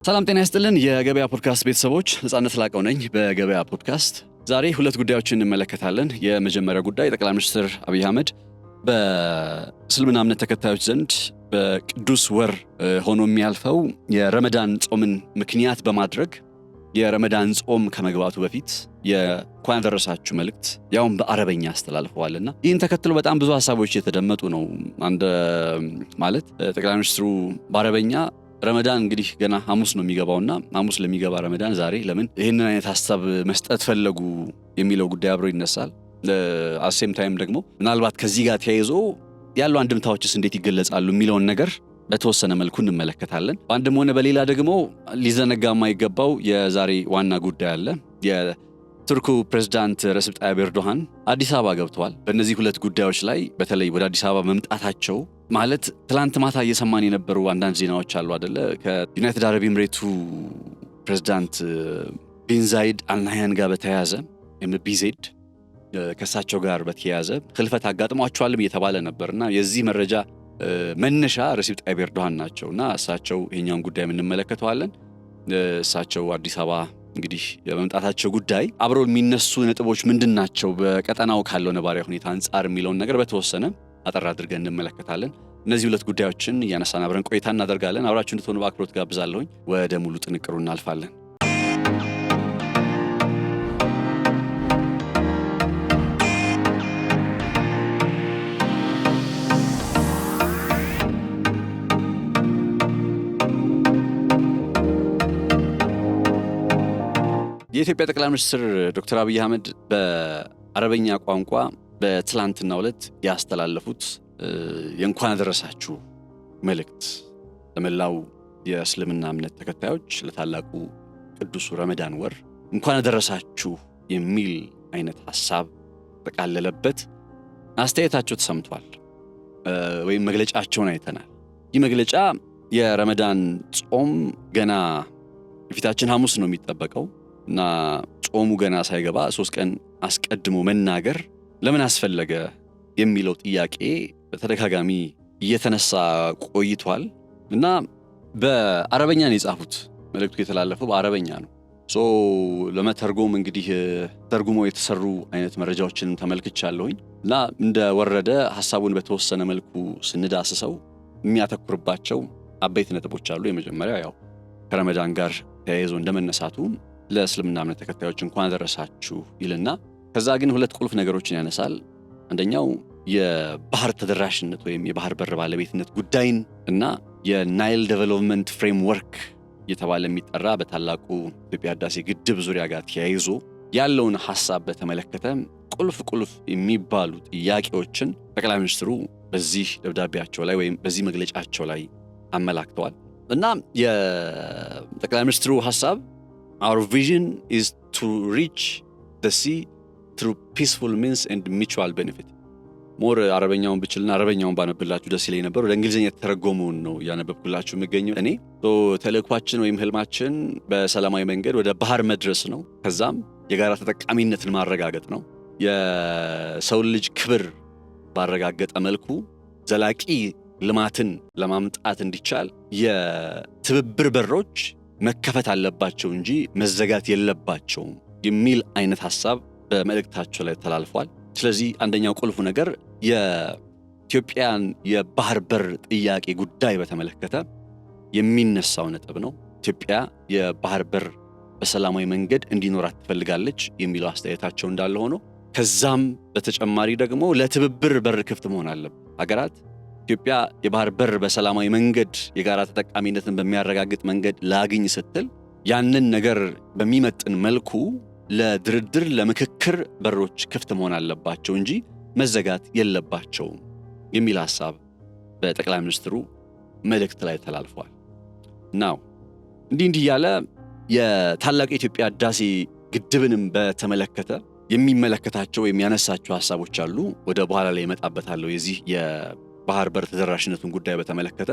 ሰላም ጤና ይስጥልን የገበያ ፖድካስት ቤተሰቦች ነጻነት ላቀው ነኝ። በገበያ ፖድካስት ዛሬ ሁለት ጉዳዮችን እንመለከታለን። የመጀመሪያው ጉዳይ ጠቅላይ ሚኒስትር አብይ አህመድ በእስልምና እምነት ተከታዮች ዘንድ በቅዱስ ወር ሆኖ የሚያልፈው የረመዳን ጾምን ምክንያት በማድረግ የረመዳን ጾም ከመግባቱ በፊት የእንኳን አደረሳችሁ መልእክት ያውም በአረበኛ አስተላልፈዋልና ይህን ተከትሎ በጣም ብዙ ሀሳቦች የተደመጡ ነው። አንድ ማለት ጠቅላይ ሚኒስትሩ በአረበኛ ረመዳን እንግዲህ ገና ሐሙስ ነው የሚገባውና ሐሙስ ለሚገባ ረመዳን ዛሬ ለምን ይህንን አይነት ሐሳብ መስጠት ፈለጉ የሚለው ጉዳይ አብሮ ይነሳል። አሴም ታይም ደግሞ ምናልባት ከዚህ ጋር ተያይዞ ያሉ አንድምታዎችስ እንዴት ይገለጻሉ የሚለውን ነገር በተወሰነ መልኩ እንመለከታለን። በአንድም ሆነ በሌላ ደግሞ ሊዘነጋ የማይገባው የዛሬ ዋና ጉዳይ አለ። የቱርኩ ፕሬዝዳንት ረሲፕ ጣይብ ኤርዶሃን አዲስ አበባ ገብተዋል። በእነዚህ ሁለት ጉዳዮች ላይ በተለይ ወደ አዲስ አበባ መምጣታቸው ማለት ትላንት ማታ እየሰማን የነበሩ አንዳንድ ዜናዎች አሉ አይደለ? ከዩናይትድ አረብ ኤምሬቱ ፕሬዝዳንት ቢን ዛይድ አልናህያን ጋር በተያያዘ ቢዜድ ከእሳቸው ጋር በተያያዘ ህልፈት አጋጥሟቸዋልም እየተባለ ነበርና የዚህ መረጃ መነሻ ረሲፕ ጣይብ ኤርዶሃን ናቸውና እሳቸው ይሄኛውን ጉዳይ የምንመለከተዋለን። እሳቸው አዲስ አበባ እንግዲህ የመምጣታቸው ጉዳይ አብረው የሚነሱ ነጥቦች ምንድን ናቸው፣ በቀጠናው ካለው ነባራዊ ሁኔታ አንጻር የሚለውን ነገር በተወሰነ አጠር አድርገን እንመለከታለን። እነዚህ ሁለት ጉዳዮችን እያነሳን አብረን ቆይታ እናደርጋለን። አብራችሁ እንድትሆኑ በአክብሮት ጋብዛለሁኝ። ወደ ሙሉ ጥንቅሩ እናልፋለን። የኢትዮጵያ ጠቅላይ ሚኒስትር ዶክተር አብይ አህመድ በአረበኛ ቋንቋ በትላንትናው ዕለት ያስተላለፉት የእንኳን አደረሳችሁ መልእክት ለመላው የእስልምና እምነት ተከታዮች ለታላቁ ቅዱሱ ረመዳን ወር እንኳን አደረሳችሁ የሚል አይነት ሐሳብ ተቃለለበት አስተያየታቸው ተሰምቷል፣ ወይም መግለጫቸውን አይተናል። ይህ መግለጫ የረመዳን ጾም ገና የፊታችን ሐሙስ ነው የሚጠበቀው እና ጾሙ ገና ሳይገባ 3 ቀን አስቀድሞ መናገር ለምን አስፈለገ የሚለው ጥያቄ በተደጋጋሚ እየተነሳ ቆይቷል እና በአረበኛ ነው የጻፉት። መልእክቱ የተላለፈው በአረበኛ ነው። ለመተርጎም እንግዲህ ተርጉሞ የተሰሩ አይነት መረጃዎችን ተመልክቻለሁኝ እና እንደወረደ ሐሳቡን በተወሰነ መልኩ ስንዳስሰው የሚያተኩርባቸው አበይት ነጥቦች አሉ። የመጀመሪያው ያው ከረመዳን ጋር ተያይዞ እንደመነሳቱ ለእስልምና እምነት ተከታዮች እንኳን አደረሳችሁ ይልና ከዛ ግን ሁለት ቁልፍ ነገሮችን ያነሳል። አንደኛው የባህር ተደራሽነት ወይም የባህር በር ባለቤትነት ጉዳይን እና የናይል ዴቨሎፕመንት ፍሬምወርክ እየተባለ የሚጠራ በታላቁ ኢትዮጵያ ህዳሴ ግድብ ዙሪያ ጋር ተያይዞ ያለውን ሐሳብ በተመለከተ ቁልፍ የሚባሉ ጥያቄዎችን ጠቅላይ ሚኒስትሩ በዚህ ደብዳቤያቸው ላይ ወይም በዚህ መግለጫቸው ላይ አመላክተዋል እና የጠቅላይ ሚኒስትሩ ሐሳብ Our vision is to reach the sea through peaceful means and mutual benefit. ሞር አረበኛውን ብችልና አረበኛውን ባነብላችሁ ደስ ይለኝ ነበር። ወደ እንግሊዝኛ የተተረጎመውን ነው ያነበብኩላችሁ የምገኘው እኔ። ተልእኳችን ወይም ህልማችን በሰላማዊ መንገድ ወደ ባህር መድረስ ነው። ከዛም የጋራ ተጠቃሚነትን ማረጋገጥ ነው። የሰው ልጅ ክብር ባረጋገጠ መልኩ ዘላቂ ልማትን ለማምጣት እንዲቻል የትብብር በሮች መከፈት አለባቸው እንጂ መዘጋት የለባቸውም የሚል አይነት ሐሳብ በመልእክታቸው ላይ ተላልፏል። ስለዚህ አንደኛው ቁልፉ ነገር የኢትዮጵያን የባህር በር ጥያቄ ጉዳይ በተመለከተ የሚነሳው ነጥብ ነው። ኢትዮጵያ የባህር በር በሰላማዊ መንገድ እንዲኖራት ትፈልጋለች የሚለው አስተያየታቸው እንዳለ ሆኖ ከዛም በተጨማሪ ደግሞ ለትብብር በር ክፍት መሆን አለበት። ሀገራት ኢትዮጵያ የባህር በር በሰላማዊ መንገድ የጋራ ተጠቃሚነትን በሚያረጋግጥ መንገድ ላግኝ ስትል ያንን ነገር በሚመጥን መልኩ ለድርድር ለምክክር በሮች ክፍት መሆን አለባቸው እንጂ መዘጋት የለባቸውም የሚል ሐሳብ በጠቅላይ ሚኒስትሩ መልእክት ላይ ተላልፏል። ናው እንዲህ ያለ የታላቁ የኢትዮጵያ ህዳሴ ግድብንም በተመለከተ የሚመለከታቸው የሚያነሳቸው ሐሳቦች አሉ። ወደ በኋላ ላይ እመጣበታለሁ። የዚህ ባህር በር ተደራሽነቱን ጉዳይ በተመለከተ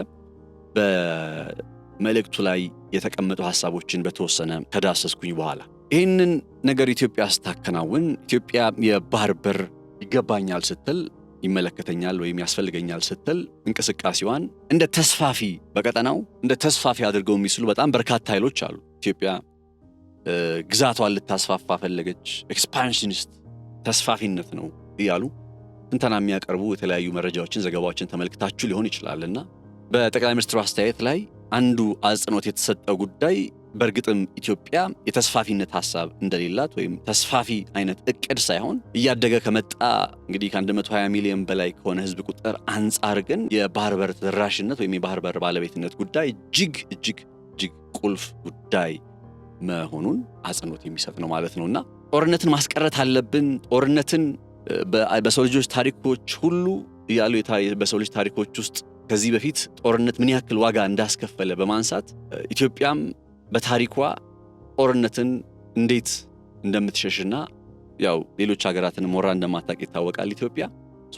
በመልእክቱ ላይ የተቀመጡ ሐሳቦችን በተወሰነ ከዳሰስኩኝ በኋላ ይህንን ነገር ኢትዮጵያ ስታከናውን ኢትዮጵያ የባህር በር ይገባኛል ስትል ይመለከተኛል ወይም ያስፈልገኛል ስትል እንቅስቃሴዋን እንደ ተስፋፊ በቀጠናው እንደ ተስፋፊ አድርገው የሚስሉ በጣም በርካታ ኃይሎች አሉ። ኢትዮጵያ ግዛቷን ልታስፋፋ ፈለገች፣ ኤክስፓንሽኒስት ተስፋፊነት ነው እያሉ ትንተና የሚያቀርቡ የተለያዩ መረጃዎችን ዘገባዎችን ተመልክታችሁ ሊሆን ይችላልና በጠቅላይ ሚኒስትሩ አስተያየት ላይ አንዱ አጽንኦት የተሰጠው ጉዳይ በእርግጥም ኢትዮጵያ የተስፋፊነት ሐሳብ እንደሌላት ወይም ተስፋፊ አይነት እቅድ ሳይሆን እያደገ ከመጣ እንግዲህ ከ120 ሚሊዮን በላይ ከሆነ ህዝብ ቁጥር አንጻር ግን የባህር በር ተደራሽነት ወይም የባህር በር ባለቤትነት ጉዳይ እጅግ ቁልፍ ጉዳይ መሆኑን አጽንኦት የሚሰጥ ነው ማለት ነውና ጦርነትን ማስቀረት አለብን። ጦርነትን በሰው ልጆች ታሪኮች ሁሉ ያሉ በሰው ልጅ ታሪኮች ውስጥ ከዚህ በፊት ጦርነት ምን ያክል ዋጋ እንዳስከፈለ በማንሳት ኢትዮጵያም በታሪኳ ጦርነትን እንዴት እንደምትሸሽና ያው ሌሎች ሀገራትን ሞራ እንደማታውቅ ይታወቃል ኢትዮጵያ።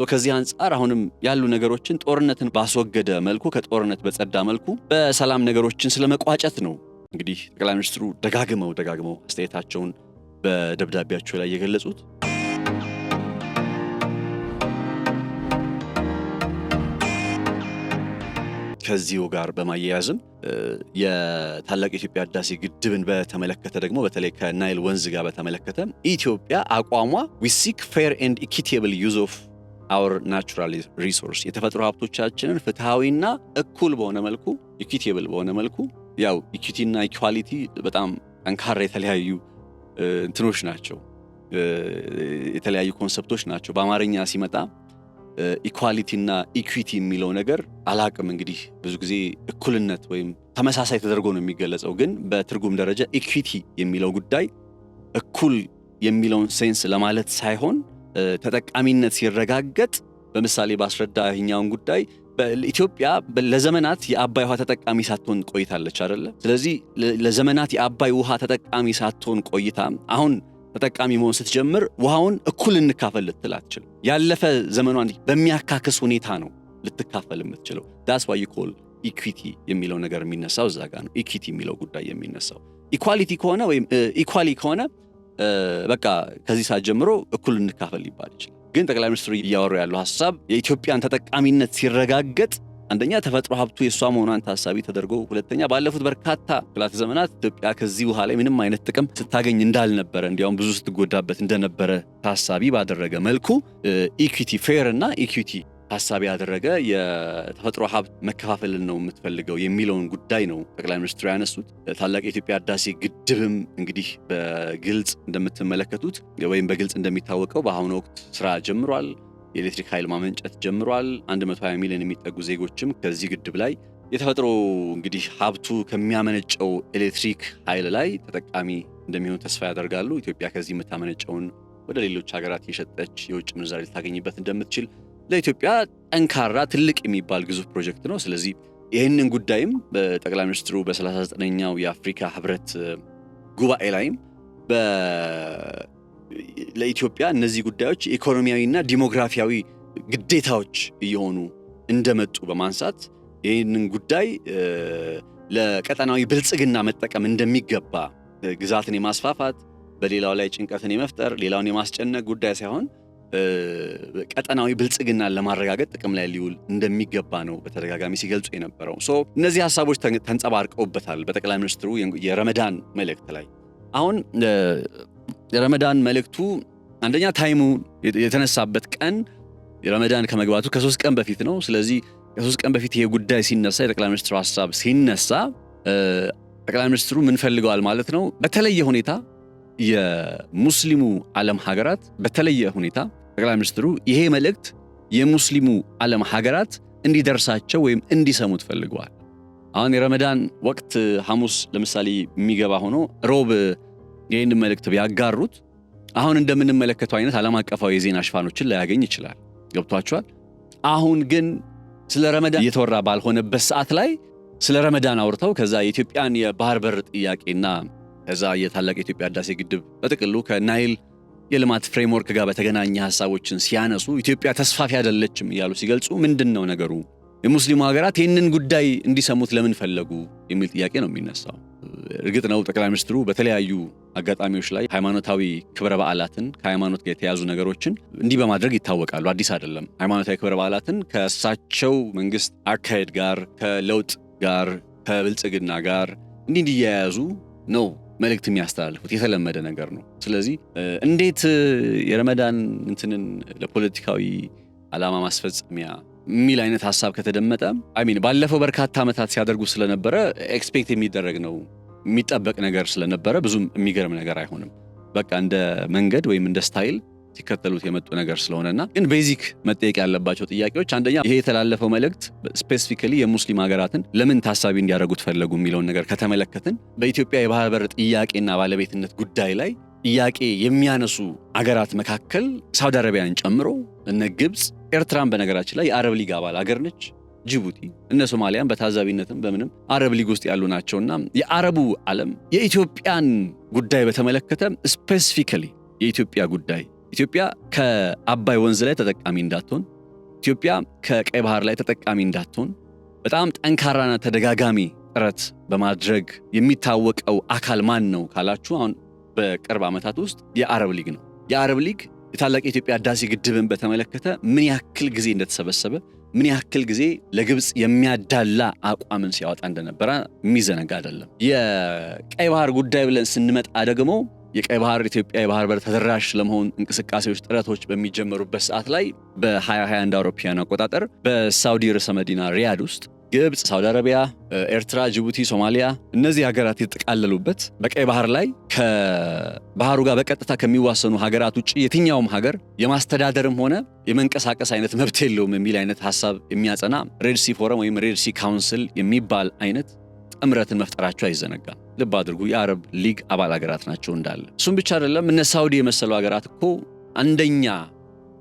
ከዚህ አንጻር አሁንም ያሉ ነገሮችን ጦርነትን ባስወገደ መልኩ ከጦርነት በጸዳ መልኩ በሰላም ነገሮችን ስለመቋጨት ነው እንግዲህ ጠቅላይ ሚኒስትሩ ደጋግመው አስተያየታቸውን በደብዳቤያቸው ላይ የገለጹት። ከዚሁ ጋር በማያያዝም የታላቅ የኢትዮጵያ ህዳሴ ግድብን በተመለከተ ደግሞ በተለይ ከናይል ወንዝ ጋር በተመለከተ ኢትዮጵያ አቋሟ we seek fair and equitable use of our natural resource የተፈጥሮ ሀብቶቻችንን ፍትሃዊና እኩል በሆነ መልኩ ኢኩዊቴብል በሆነ መልኩ ያው ኢኩዊቲ እና ኢኳሊቲ በጣም ጠንካራ የተለያዩ እንትኖች ናቸው፣ የተለያዩ ኮንሰፕቶች ናቸው። በአማርኛ ሲመጣ ኢኳሊቲ እና ኢኩዊቲ የሚለው ነገር አላቅም እንግዲህ ብዙ ጊዜ እኩልነት ወይም ተመሳሳይ ተደርጎ ነው የሚገለጸው። ግን በትርጉም ደረጃ ኢኩዊቲ የሚለው ጉዳይ እኩል የሚለውን ሴንስ ለማለት ሳይሆን ተጠቃሚነት ሲረጋገጥ በምሳሌ ባስረዳ ይህኛውን ጉዳይ በኢትዮጵያ ለዘመናት የአባይ ውሃ ተጠቃሚ ሳትሆን ቆይታለች አይደለ? ስለዚህ ለዘመናት የአባይ ውሃ ተጠቃሚ ሳትሆን ቆይታ አሁን ተጠቃሚ መሆን ስትጀምር ውሃውን እኩል እንካፈል ልትል አትችልም። ያለፈ ዘመኗን በሚያካክስ ሁኔታ ነው ልትካፈል የምትችለው። that's why you call equity የሚለው ነገር የሚነሳው እዛ ጋር ነው። ኢኩዊቲ የሚለው ጉዳይ የሚነሳው ኢኳሊቲ ከሆነ ወይም ኢኳሊ ከሆነ በቃ ከዚህ ሰዓት ጀምሮ እኩል እንካፈል ሊባል ይችላል። ግን ጠቅላይ ሚኒስትሩ እያወሩ ያለው ሐሳብ የኢትዮጵያን ተጠቃሚነት ሲረጋገጥ አንደኛ ተፈጥሮ ሀብቱ የሷ መሆኗን ታሳቢ ተደርጎ፣ ሁለተኛ ባለፉት በርካታ ክፍላት ዘመናት ኢትዮጵያ ከዚህ ውሃ ላይ ምንም አይነት ጥቅም ስታገኝ እንዳልነበረ እንዲያውም ብዙ ስትጎዳበት እንደነበረ ታሳቢ ባደረገ መልኩ ኢኩዊቲ ፌር እና ኢኩዊቲ ታሳቢ ያደረገ የተፈጥሮ ሀብት መከፋፈልን ነው የምትፈልገው የሚለውን ጉዳይ ነው ጠቅላይ ሚኒስትሩ ያነሱት። ታላቅ የኢትዮጵያ ህዳሴ ግድብም እንግዲህ በግልጽ እንደምትመለከቱት ወይም በግልጽ እንደሚታወቀው በአሁኑ ወቅት ስራ ጀምሯል። የኤሌክትሪክ ኃይል ማመንጨት ጀምሯል። 120 ሚሊዮን የሚጠጉ ዜጎችም ከዚህ ግድብ ላይ የተፈጥሮ እንግዲህ ሀብቱ ከሚያመነጨው ኤሌክትሪክ ኃይል ላይ ተጠቃሚ እንደሚሆኑ ተስፋ ያደርጋሉ። ኢትዮጵያ ከዚህ የምታመነጨውን ወደ ሌሎች ሀገራት የሸጠች የውጭ ምንዛሪ ልታገኝበት እንደምትችል ለኢትዮጵያ ጠንካራ ትልቅ የሚባል ግዙፍ ፕሮጀክት ነው። ስለዚህ ይህንን ጉዳይም በጠቅላይ ሚኒስትሩ በ39ኛው የአፍሪካ ህብረት ጉባኤ ላይም ለኢትዮጵያ እነዚህ ጉዳዮች ኢኮኖሚያዊና ዲሞግራፊያዊ ግዴታዎች እየሆኑ እንደመጡ በማንሳት ይህንን ጉዳይ ለቀጠናዊ ብልጽግና መጠቀም እንደሚገባ፣ ግዛትን የማስፋፋት በሌላው ላይ ጭንቀትን የመፍጠር ሌላውን የማስጨነቅ ጉዳይ ሳይሆን ቀጠናዊ ብልጽግናን ለማረጋገጥ ጥቅም ላይ ሊውል እንደሚገባ ነው በተደጋጋሚ ሲገልጹ የነበረው። እነዚህ ሐሳቦች ተንጸባርቀውበታል በጠቅላይ ሚኒስትሩ የረመዳን መልእክት ላይ። አሁን የረመዳን መልእክቱ አንደኛ ታይሙ የተነሳበት ቀን የረመዳን ከመግባቱ ከ3 ቀን በፊት ነው። ስለዚህ ከ3 ቀን በፊት ይሄ ጉዳይ ሲነሳ የጠቅላይ ሚኒስትሩ ሐሳብ ሲነሳ ጠቅላይ ሚኒስትሩ ምን ፈልገዋል ማለት ነው? በተለየ ሁኔታ የሙስሊሙ ዓለም ሀገራት በተለየ ሁኔታ ጠቅላይ ሚኒስትሩ ይሄ መልእክት የሙስሊሙ ዓለም ሀገራት እንዲደርሳቸው ወይም እንዲሰሙት ፈልገዋል። አሁን የረመዳን ወቅት ሐሙስ ለምሳሌ የሚገባ ሆኖ ሮብ ይህን መልእክት ቢያጋሩት አሁን እንደምንመለከተው አይነት ዓለም አቀፋዊ የዜና ሽፋኖችን ላያገኝ ይችላል። ገብቷቸዋል። አሁን ግን ስለ ረመዳን እየተወራ ባልሆነበት ሰዓት ላይ ስለ ረመዳን አውርተው ከዛ የኢትዮጵያን የባህር በር ጥያቄና ከዛ የታላቅ የኢትዮጵያ ህዳሴ ግድብ በጥቅሉ ከናይል የልማት ፍሬምወርክ ጋር በተገናኘ ሐሳቦችን ሲያነሱ ኢትዮጵያ ተስፋፊ አይደለችም እያሉ ሲገልጹ ምንድነው ነገሩ? የሙስሊሙ ሀገራት ይህንን ጉዳይ እንዲሰሙት ለምን ፈለጉ የሚል ጥያቄ ነው የሚነሳው። እርግጥ ነው ጠቅላይ ሚኒስትሩ በተለያዩ አጋጣሚዎች ላይ ሃይማኖታዊ ክብረ በዓላትን ከሃይማኖት ጋር የተያዙ ነገሮችን እንዲህ በማድረግ ይታወቃሉ። አዲስ አይደለም። ሃይማኖታዊ ክብረ በዓላትን ከእሳቸው መንግስት አካሄድ ጋር፣ ከለውጥ ጋር፣ ከብልጽግና ጋር እንዲያያዙ ነው መልእክት የሚያስተላልፉት። የተለመደ ነገር ነው። ስለዚህ እንዴት የረመዳን እንትንን ለፖለቲካዊ ዓላማ ማስፈጸሚያ የሚል አይነት ሐሳብ ከተደመጠ ባለፈው በርካታ ዓመታት ሲያደርጉ ስለነበረ ኤክስፔክት የሚደረግ ነው፣ የሚጠበቅ ነገር ስለነበረ ብዙም የሚገርም ነገር አይሆንም። በቃ እንደ መንገድ ወይም እንደ ስታይል ሲከተሉት የመጡ ነገር ስለሆነና ግን ቤዚክ መጠየቅ ያለባቸው ጥያቄዎች አንደኛ ይሄ የተላለፈው መልእክት ስፔሲፊካሊ የሙስሊም ሀገራትን ለምን ታሳቢ እንዲያደርጉት ፈለጉ የሚለውን ነገር ከተመለከትን በኢትዮጵያ የባህር በር ጥያቄና ባለቤትነት ጉዳይ ላይ ጥያቄ የሚያነሱ አገራት መካከል ሳውዲ አረቢያን ጨምሮ እነ ግብጽ፣ ኤርትራን በነገራችን ላይ የአረብ ሊግ አባል አገር ነች። ጅቡቲ፣ እነ ሶማሊያን በታዛቢነትም በምንም አረብ ሊግ ውስጥ ያሉ ናቸውና የአረቡ ዓለም የኢትዮጵያን ጉዳይ በተመለከተ ስፔሲፊካሊ የኢትዮጵያ ጉዳይ ኢትዮጵያ ከአባይ ወንዝ ላይ ተጠቃሚ እንዳትሆን፣ ኢትዮጵያ ከቀይ ባህር ላይ ተጠቃሚ እንዳትሆን በጣም ጠንካራና ተደጋጋሚ ጥረት በማድረግ የሚታወቀው አካል ማን ነው ካላችሁ አሁን በቅርብ ዓመታት ውስጥ የአረብ ሊግ ነው። የአረብ ሊግ የታላቅ የኢትዮጵያ ህዳሴ ግድብን በተመለከተ ምን ያክል ጊዜ እንደተሰበሰበ ምን ያክል ጊዜ ለግብጽ የሚያዳላ አቋምን ሲያወጣ እንደነበረ የሚዘነጋ አይደለም። የቀይ ባህር ጉዳይ ብለን ስንመጣ ደግሞ የቀይ ባህር ኢትዮጵያ የባህር በር ተደራሽ ለመሆን እንቅስቃሴዎች ጥረቶች በሚጀመሩበት ሰዓት ላይ በ2021 አውሮፓውያን አቆጣጠር በሳውዲ ርዕሰ መዲና ሪያድ ውስጥ ግብጽ፣ ሳውዲ አረቢያ፣ ኤርትራ፣ ጅቡቲ፣ ሶማሊያ እነዚህ ሀገራት የተጠቃለሉበት በቀይ ባህር ላይ ከባህሩ ጋር በቀጥታ ከሚዋሰኑ ሀገራት ውጭ የትኛውም ሀገር የማስተዳደርም ሆነ የመንቀሳቀስ አይነት መብት የለውም የሚል አይነት ሐሳብ የሚያጸና ሬድ ሲ ፎረም ወይም ሬድ ሲ ካውንስል የሚባል አይነት ጥምረትን መፍጠራቸው አይዘነጋም። ልብ አድርጉ፣ የአረብ ሊግ አባል ሀገራት ናቸው እንዳለ። እሱም ብቻ አይደለም፣ እነ ሳውዲ የመሰሉ ሀገራት እኮ አንደኛ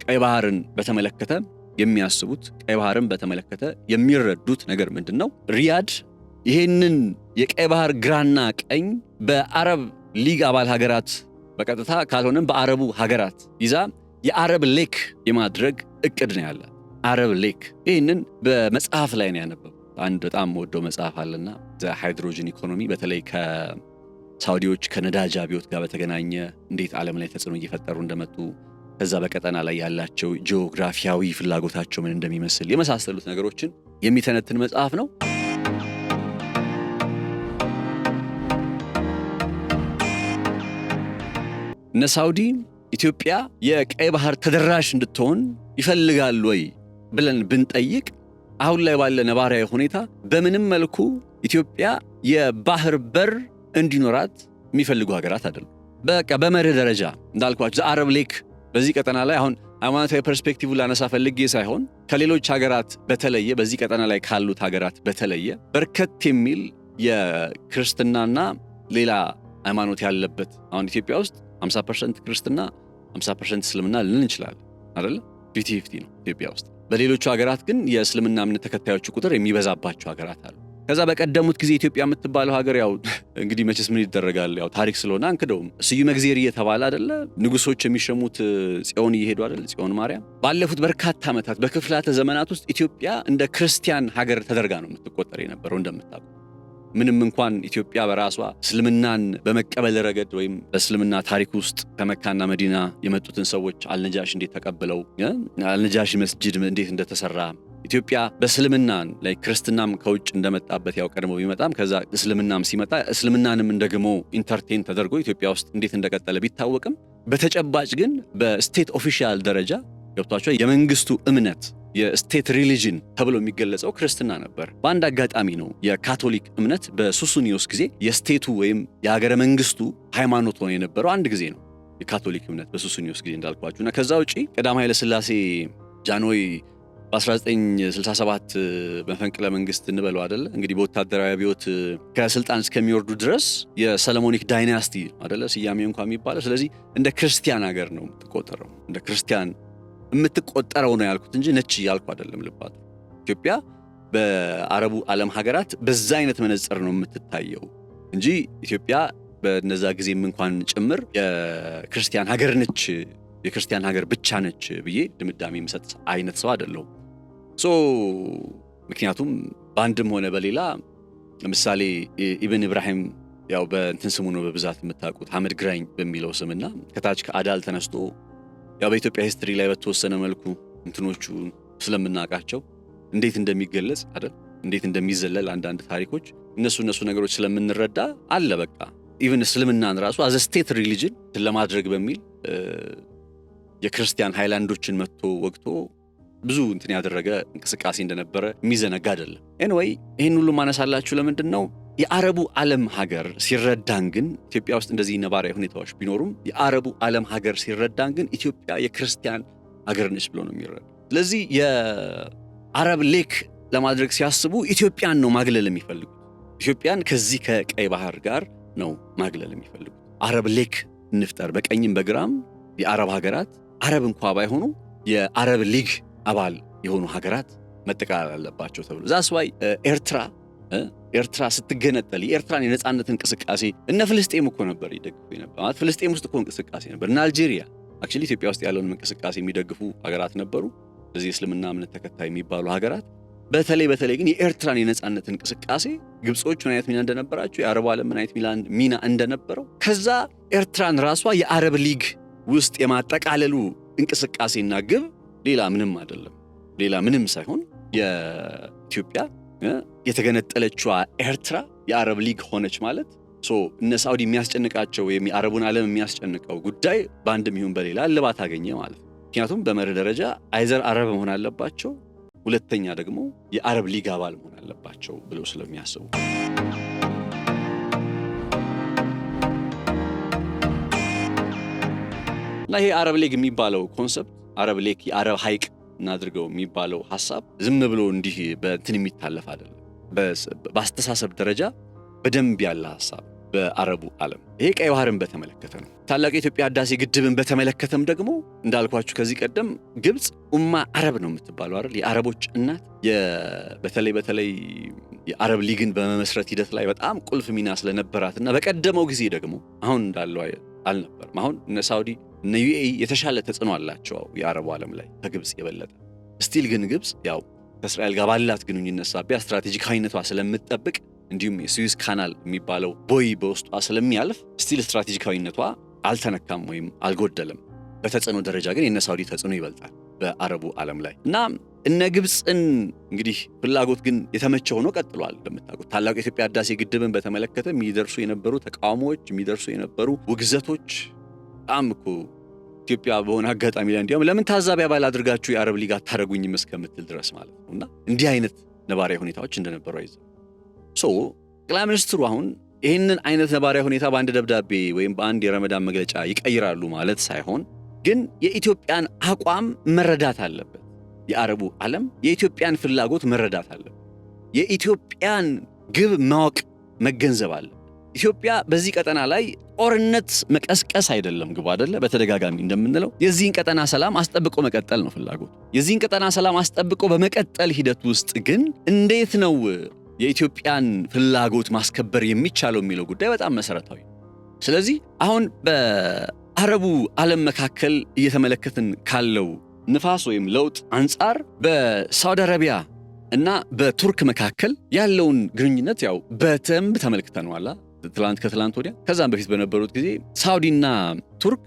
ቀይ ባህርን በተመለከተ የሚያስቡት ቀይ ባህርን በተመለከተ የሚረዱት ነገር ምንድነው? ሪያድ ይሄንን የቀይ ባህር ግራና ቀኝ በአረብ ሊግ አባል ሀገራት በቀጥታ ካልሆነም በአረቡ ሀገራት ይዛ የአረብ ሌክ የማድረግ እቅድ ነው ያለ። አረብ ሌክ ይህንን በመጽሐፍ ላይ ነው ያነበበው። አንድ በጣም ወደው መጽሐፍ አለና ሃይድሮጅን ኢኮኖሚ በተለይ ከሳውዲዎች ከነዳጅ አብዮት ጋር በተገናኘ እንዴት ዓለም ላይ ተጽዕኖ እየፈጠሩ እንደመጡ ከዛ በቀጠና ላይ ያላቸው ጂኦግራፊያዊ ፍላጎታቸው ምን እንደሚመስል የመሳሰሉት ነገሮችን የሚተነትን መጽሐፍ ነው። እነ ሳውዲ ኢትዮጵያ የቀይ ባህር ተደራሽ እንድትሆን ይፈልጋሉ ወይ ብለን ብንጠይቅ አሁን ላይ ባለ ነባራዊ ሁኔታ በምንም መልኩ ኢትዮጵያ የባህር በር እንዲኖራት የሚፈልጉ ሀገራት አይደሉም። በቃ በመርህ ደረጃ እንዳልኳችሁ አረብ ሌክ በዚህ ቀጠና ላይ አሁን ሃይማኖታዊ ፐርስፔክቲቭ ላነሳ ፈልጌ ሳይሆን ከሌሎች ሀገራት በተለየ በዚህ ቀጠና ላይ ካሉት ሀገራት በተለየ በርከት የሚል የክርስትናና ሌላ ሃይማኖት ያለበት አሁን ኢትዮጵያ ውስጥ 50% ክርስትና 50% እስልምና ልንል እንችላለን አይደል? 50-50 ነው ኢትዮጵያ ውስጥ። በሌሎቹ ሀገራት ግን የእስልምና እምነት ተከታዮች ቁጥር የሚበዛባቸው ሀገራት አሉ። ከዛ በቀደሙት ጊዜ ኢትዮጵያ የምትባለው ሀገር ያው እንግዲህ መቼስ ምን ይደረጋል ያው ታሪክ ስለሆነ አንክደውም። ስዩመ እግዚአብሔር እየተባለ አይደለ ንጉሶች የሚሸሙት ጽዮን እየሄዱ አይደል? ጽዮን ማርያም ባለፉት በርካታ ዓመታት በክፍላተ ዘመናት ውስጥ ኢትዮጵያ እንደ ክርስቲያን ሀገር ተደርጋ ነው የምትቆጠር የነበረው እንደምታውቁ። ምንም እንኳን ኢትዮጵያ በራሷ እስልምናን በመቀበል ረገድ ወይም በእስልምና ታሪክ ውስጥ ከመካና መዲና የመጡትን ሰዎች አልነጃሽ እንዴት ተቀብለው አልነጃሽ መስጂድ እንዴት እንደተሰራ ኢትዮጵያ በእስልምናን ላይ ክርስትናም ከውጭ እንደመጣበት ያው ቀድሞ ቢመጣም ከዛ እስልምናም ሲመጣ እስልምናንም እንደግሞ ኢንተርቴን ተደርጎ ኢትዮጵያ ውስጥ እንዴት እንደቀጠለ ቢታወቅም በተጨባጭ ግን በስቴት ኦፊሻል ደረጃ ገብቷቸው የመንግስቱ እምነት የስቴት ሪሊጅን ተብሎ የሚገለጸው ክርስትና ነበር። በአንድ አጋጣሚ ነው የካቶሊክ እምነት በሱሱኒዮስ ጊዜ የስቴቱ ወይም የሀገረ መንግስቱ ሃይማኖት ሆኖ የነበረው አንድ ጊዜ ነው የካቶሊክ እምነት በሱሱኒዮስ ጊዜ እንዳልኳችሁና ከዛ ውጪ ቀዳማዊ ኃይለ ሥላሴ ጃንሆይ በ1967 መፈንቅለ መንግስት እንበለው አይደለ እንግዲህ በወታደራዊ አብዮት ከስልጣን እስከሚወርዱ ድረስ የሰለሞኒክ ዳይናስቲ አይደለ ስያሜው እንኳን የሚባለው። ስለዚህ እንደ ክርስቲያን ሀገር ነው የምትቆጠረው፣ እንደ ክርስቲያን የምትቆጠረው ነው ያልኩት እንጂ ነች ያልኩ አይደለም። ልባት ኢትዮጵያ በአረቡ ዓለም ሀገራት በዛ አይነት መነጽር ነው የምትታየው እንጂ ኢትዮጵያ በነዛ ጊዜም እንኳን ጭምር የክርስቲያን ሀገር ነች፣ የክርስቲያን ሀገር ብቻ ነች ብዬ ድምዳሜ የምሰጥ አይነት ሰው አይደለሁም። ምክንያቱም በአንድም ሆነ በሌላ ለምሳሌ ኢብን ኢብራሂም ያው በእንትን ስሙ ነው በብዛት የምታውቁት ሐመድ ግራኝ በሚለው ስምና ከታች ከአዳል ተነስቶ ያው በኢትዮጵያ ሂስትሪ ላይ በተወሰነ መልኩ እንትኖቹ ስለምናውቃቸው እንዴት እንደሚገለጽ አይደል እንዴት እንደሚዘለል አንዳንድ ታሪኮች እነሱ ነገሮች ስለምንረዳ አለ በቃ ኢቭን እስልምናን ራሱ አዘ ስቴት ሪሊጅን ለማድረግ በሚል የክርስቲያን ሃይላንዶችን መጥቶ ወግቶ ብዙ እንትን ያደረገ እንቅስቃሴ እንደነበረ የሚዘነጋ አይደለም። ኤኒዌይ ይሄን ሁሉ ማነሳላችሁ ለምንድን ነው የአረቡ ዓለም ሀገር ሲረዳን ግን ኢትዮጵያ ውስጥ እንደዚህ ነባራዊ ሁኔታዎች ቢኖሩም የአረቡ ዓለም ሀገር ሲረዳን ግን ኢትዮጵያ የክርስቲያን ሀገር ነች ብሎ ነው የሚረዳ። ስለዚህ የአረብ ሌክ ለማድረግ ሲያስቡ ኢትዮጵያን ነው ማግለል የሚፈልጉት። ኢትዮጵያን ከዚህ ከቀይ ባህር ጋር ነው ማግለል የሚፈልጉት። አረብ ሌክ እንፍጠር በቀኝም በግራም የአረብ ሀገራት አረብ እንኳ ባይሆኑ የአረብ ሊግ አባል የሆኑ ሀገራት መጠቃለል አለባቸው ተብሎ ዛስ ዋይ ኤርትራ ስትገነጠል የኤርትራን የነጻነት እንቅስቃሴ እነ ፍልስጤም እኮ ነበር ይደግፉ ነበር ማለት ፍልስጤም ውስጥ እኮ እንቅስቃሴ ነበር እና አልጄሪያ አክቹሊ ኢትዮጵያ ውስጥ ያለውን እንቅስቃሴ የሚደግፉ ሀገራት ነበሩ። ስለዚህ እስልምና እምነት ተከታይ የሚባሉ ሀገራት በተለይ ግን የኤርትራን የነጻነት እንቅስቃሴ ግብጾች ምን አይነት ሚና እንደነበራቸው የአረብ ዓለም ምን አይነት ሚና እንደነበረው ከዛ ኤርትራን ራሷ የአረብ ሊግ ውስጥ የማጠቃለሉ እንቅስቃሴና ግብ ሌላ ምንም አይደለም። ሌላ ምንም ሳይሆን የኢትዮጵያ የተገነጠለችዋ ኤርትራ የአረብ ሊግ ሆነች ማለት እነ ሳውዲ የሚያስጨንቃቸው ወይም የአረቡን ዓለም የሚያስጨንቀው ጉዳይ በአንድም ይሁን በሌላ እልባት አገኘ ማለት ነው። ምክንያቱም በመርህ ደረጃ አይዘር አረብ መሆን አለባቸው፣ ሁለተኛ ደግሞ የአረብ ሊግ አባል መሆን አለባቸው ብለው ስለሚያስቡ እና ይሄ አረብ ሊግ የሚባለው ኮንሰፕት አረብ ሊግ የአረብ ሐይቅ እናድርገው የሚባለው ሐሳብ ዝም ብሎ እንዲህ በእንትን የሚታለፍ አይደለም። በአስተሳሰብ ደረጃ በደንብ ያለ ሐሳብ በአረቡ ዓለም ይሄ ቀይ ባህርን በተመለከተ ነው። ታላቁ የኢትዮጵያ ህዳሴ ግድብን በተመለከተም ደግሞ እንዳልኳችሁ ከዚህ ቀደም ግብጽ ኡማ አረብ ነው የምትባለው አይደል? የአረቦች እናት በተለይ የአረብ ሊግን በመመስረት ሂደት ላይ በጣም ቁልፍ ሚና ስለነበራትና በቀደመው ጊዜ ደግሞ አሁን እንዳለው አልነበርም። አሁን እነ ሳውዲ እነ ዩኤኢ የተሻለ ተጽዕኖ አላቸው የአረቡ ዓለም ላይ ከግብጽ የበለጠ። ስቲል ግን ግብጽ ያው ከእስራኤል ጋር ባላት ግንኙነት ሳቢያ ስትራቴጂካዊነቷ ስለምትጠብቅ እንዲሁም የስዊዝ ካናል የሚባለው ቦይ በውስጧ ስለሚያልፍ ስቲል ስትራቴጂካዊነቷ አልተነካም ወይም አልጎደለም። በተጽዕኖ ደረጃ ግን የነ ሳውዲ ተጽዕኖ ይበልጣል በአረቡ ዓለም ላይ እና እነ ግብጽን እንግዲህ ፍላጎት ግን የተመቸ ሆኖ ቀጥሏል። እንደምታውቁት ታላቁ የኢትዮጵያ ህዳሴ ግድብን በተመለከተ የሚደርሱ የነበሩ ተቃውሞዎች፣ የሚደርሱ የነበሩ ውግዘቶች በጣም እኮ ኢትዮጵያ በሆነ አጋጣሚ ላይ እንዲያውም ለምን ታዛቢ አባል አድርጋችሁ የአረብ ሊግ አታረጉኝም እስከምትል ድረስ ማለት ነው እና እንዲህ አይነት ነባራዊ ሁኔታዎች እንደነበሩ አይዘው ጠቅላይ ሚኒስትሩ አሁን ይህንን አይነት ነባራዊ ሁኔታ በአንድ ደብዳቤ ወይም በአንድ የረመዳን መግለጫ ይቀይራሉ ማለት ሳይሆን ግን የኢትዮጵያን አቋም መረዳት አለበት። የአረቡ ዓለም የኢትዮጵያን ፍላጎት መረዳት አለበት። የኢትዮጵያን ግብ ማወቅ መገንዘብ አለ። ኢትዮጵያ በዚህ ቀጠና ላይ ጦርነት መቀስቀስ አይደለም ግቡ አይደለ? በተደጋጋሚ እንደምንለው የዚህን ቀጠና ሰላም አስጠብቆ መቀጠል ነው ፍላጎት። የዚህን ቀጠና ሰላም አስጠብቆ በመቀጠል ሂደት ውስጥ ግን እንዴት ነው የኢትዮጵያን ፍላጎት ማስከበር የሚቻለው የሚለው ጉዳይ በጣም መሰረታዊ። ስለዚህ አሁን በአረቡ ዓለም መካከል እየተመለከትን ካለው ንፋስ ወይም ለውጥ አንጻር በሳውዲ አረቢያ እና በቱርክ መካከል ያለውን ግንኙነት ያው በደንብ ተመልክተናል። ከትላንት ወዲያ ከዛም በፊት በነበሩት ጊዜ ሳውዲና ቱርክ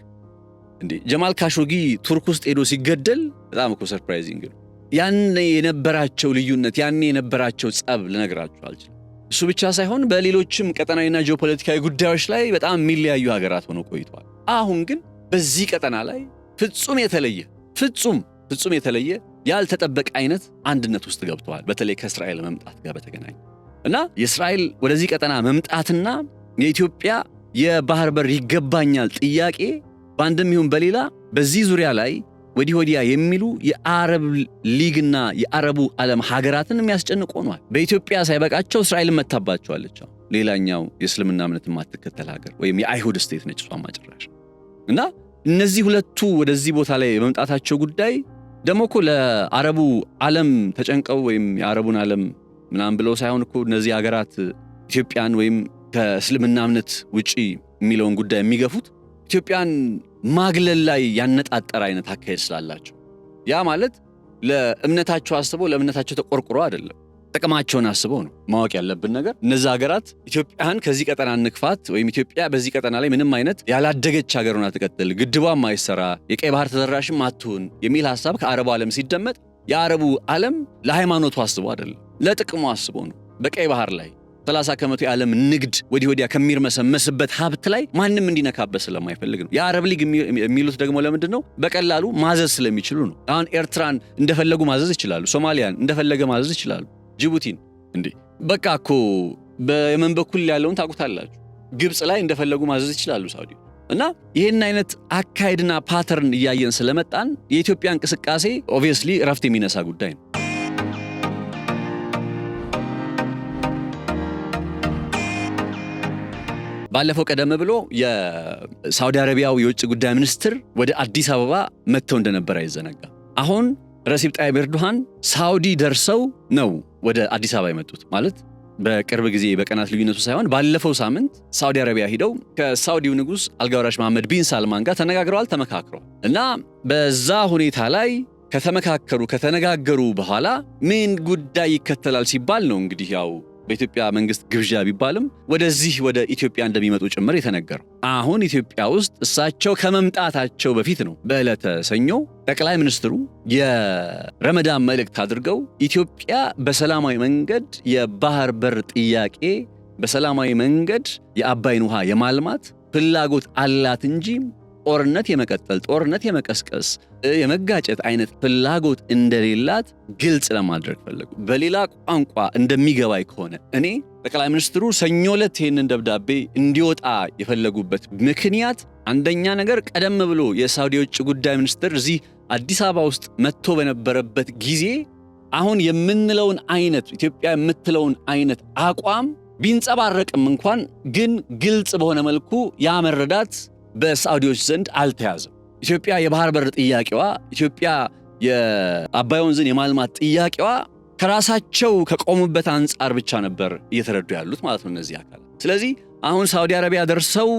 ጀማል ካሾጊ ቱርክ ውስጥ ሄዶ ሲገደል በጣም እኮ ሰርፕራይዚንግ ነው። ያኔ የነበራቸው ልዩነት ያኔ የነበራቸው ጸብ ልነግራችሁ አልችልም። እሱ ብቻ ሳይሆን በሌሎችም ቀጠናዊና ጂኦፖለቲካዊ ጉዳዮች ላይ በጣም የሚለያዩ ሀገራት ሆነው ቆይተዋል። አሁን ግን በዚህ ቀጠና ላይ ፍጹም የተለየ ያልተጠበቀ አይነት አንድነት ውስጥ ገብተዋል። በተለይ ከእስራኤል መምጣት ጋር በተገናኘ እና የእስራኤል ወደዚህ ቀጠና መምጣትና የኢትዮጵያ የባህር በር ይገባኛል ጥያቄ በአንድም ይሁን በሌላ በዚህ ዙሪያ ላይ ወዲያ የሚሉ የአረብ ሊግና የአረቡ ዓለም ሀገራትን የሚያስጨንቅ ሆኗል። በኢትዮጵያ ሳይበቃቸው እስራኤልን መታባቸዋለች። ሌላኛው የእስልምና እምነት የማትከተል ሀገር ወይም የአይሁድ ስቴት ነች እሷ ማጭራሽ እና እነዚህ ሁለቱ ወደዚህ ቦታ ላይ የመምጣታቸው ጉዳይ ደግሞ እኮ ለአረቡ ዓለም ተጨንቀው ወይም የአረቡን ዓለም ምናምን ብለው ሳይሆን እኮ እነዚህ ሀገራት ኢትዮጵያን ወይም ከእስልምና እምነት ውጪ የሚለውን ጉዳይ የሚገፉት ኢትዮጵያን ማግለል ላይ ያነጣጠረ አይነት አካሄድ ስላላቸው ያ ማለት ለእምነታቸው አስበው ለእምነታቸው ተቆርቁሮ አይደለም። ጥቅማቸውን አስበው ነው። ማወቅ ያለብን ነገር እነዚህ ሀገራት ኢትዮጵያን ከዚህ ቀጠና እንክፋት ወይም ኢትዮጵያ በዚህ ቀጠና ላይ ምንም አይነት ያላደገች ሀገር ሆና ትቀጥል፣ ግድቧም አይሰራ፣ የቀይ ባህር ተደራሽም አትሁን የሚል ሐሳብ ከአረቡ ዓለም ሲደመጥ የአረቡ ዓለም ለሃይማኖቱ አስቦ አይደለም፣ ለጥቅሙ አስቦ ነው። በቀይ ባህር ላይ 30 ከመቶ የዓለም ንግድ ወዲህ ወዲያ ከሚርመሰመስበት ሀብት ላይ ማንም እንዲነካበት ስለማይፈልግ ነው። የአረብ ሊግ የሚሉት ደግሞ ለምንድን ነው? በቀላሉ ማዘዝ ስለሚችሉ ነው። አሁን ኤርትራን እንደፈለጉ ማዘዝ ይችላሉ። ሶማሊያን እንደፈለገ ማዘዝ ይችላሉ። ጅቡቲን እንዴ በቃ እኮ በየመን በኩል ያለውን ታውቁታላችሁ። ግብጽ ላይ እንደፈለጉ ማዘዝ ይችላሉ ሳውዲ። እና ይሄን አይነት አካሄድና ፓተርን እያየን ስለመጣን የኢትዮጵያ እንቅስቃሴ ኦብቪየስሊ እረፍት የሚነሳ ጉዳይ ነው። ባለፈው ቀደም ብሎ የሳውዲ አረቢያው የውጭ ጉዳይ ሚኒስትር ወደ አዲስ አበባ መጥተው እንደነበር አይዘነጋ። አሁን ረሲብ ጣይብ ኤርዶሃን ሳውዲ ደርሰው ነው ወደ አዲስ አበባ የመጡት። ማለት በቅርብ ጊዜ በቀናት ልዩነቱ ሳይሆን ባለፈው ሳምንት ሳውዲ አረቢያ ሂደው ከሳውዲው ንጉስ አልጋወራሽ መሐመድ ቢን ሳልማን ጋር ተነጋግረዋል፣ ተመካክረዋል። እና በዛ ሁኔታ ላይ ከተነጋገሩ በኋላ ምን ጉዳይ ይከተላል ሲባል ነው እንግዲህ ያው በኢትዮጵያ መንግስት ግብዣ ቢባልም ወደዚህ ወደ ኢትዮጵያ እንደሚመጡ ጭምር የተነገረው። አሁን ኢትዮጵያ ውስጥ እሳቸው ከመምጣታቸው በፊት ነው በዕለተ ሰኞ ጠቅላይ ሚኒስትሩ የረመዳን መልእክት አድርገው ኢትዮጵያ በሰላማዊ መንገድ የባህር በር ጥያቄ በሰላማዊ መንገድ የአባይን ውሃ የማልማት ፍላጎት አላት እንጂ ጦርነት የመቀጠል ጦርነት የመቀስቀስ የመጋጨት አይነት ፍላጎት እንደሌላት ግልጽ ለማድረግ ፈለጉ። በሌላ ቋንቋ እንደሚገባይ ከሆነ እኔ ጠቅላይ ሚኒስትሩ ሰኞ ዕለት ይህንን ደብዳቤ እንዲወጣ የፈለጉበት ምክንያት አንደኛ ነገር ቀደም ብሎ የሳውዲ የውጭ ጉዳይ ሚኒስትር እዚህ አዲስ አበባ ውስጥ መጥቶ በነበረበት ጊዜ አሁን የምንለውን አይነት ኢትዮጵያ የምትለውን አይነት አቋም ቢንጸባረቅም እንኳን ግን ግልጽ በሆነ መልኩ ያ መረዳት በሳውዲዎች ዘንድ አልተያዘም። ኢትዮጵያ የባህር በር ጥያቄዋ፣ ኢትዮጵያ የአባይ ወንዝን የማልማት ጥያቄዋ ከራሳቸው ከቆሙበት አንጻር ብቻ ነበር እየተረዱ ያሉት ማለት ነው እነዚህ አካላት። ስለዚህ አሁን ሳውዲ አረቢያ ደርሰው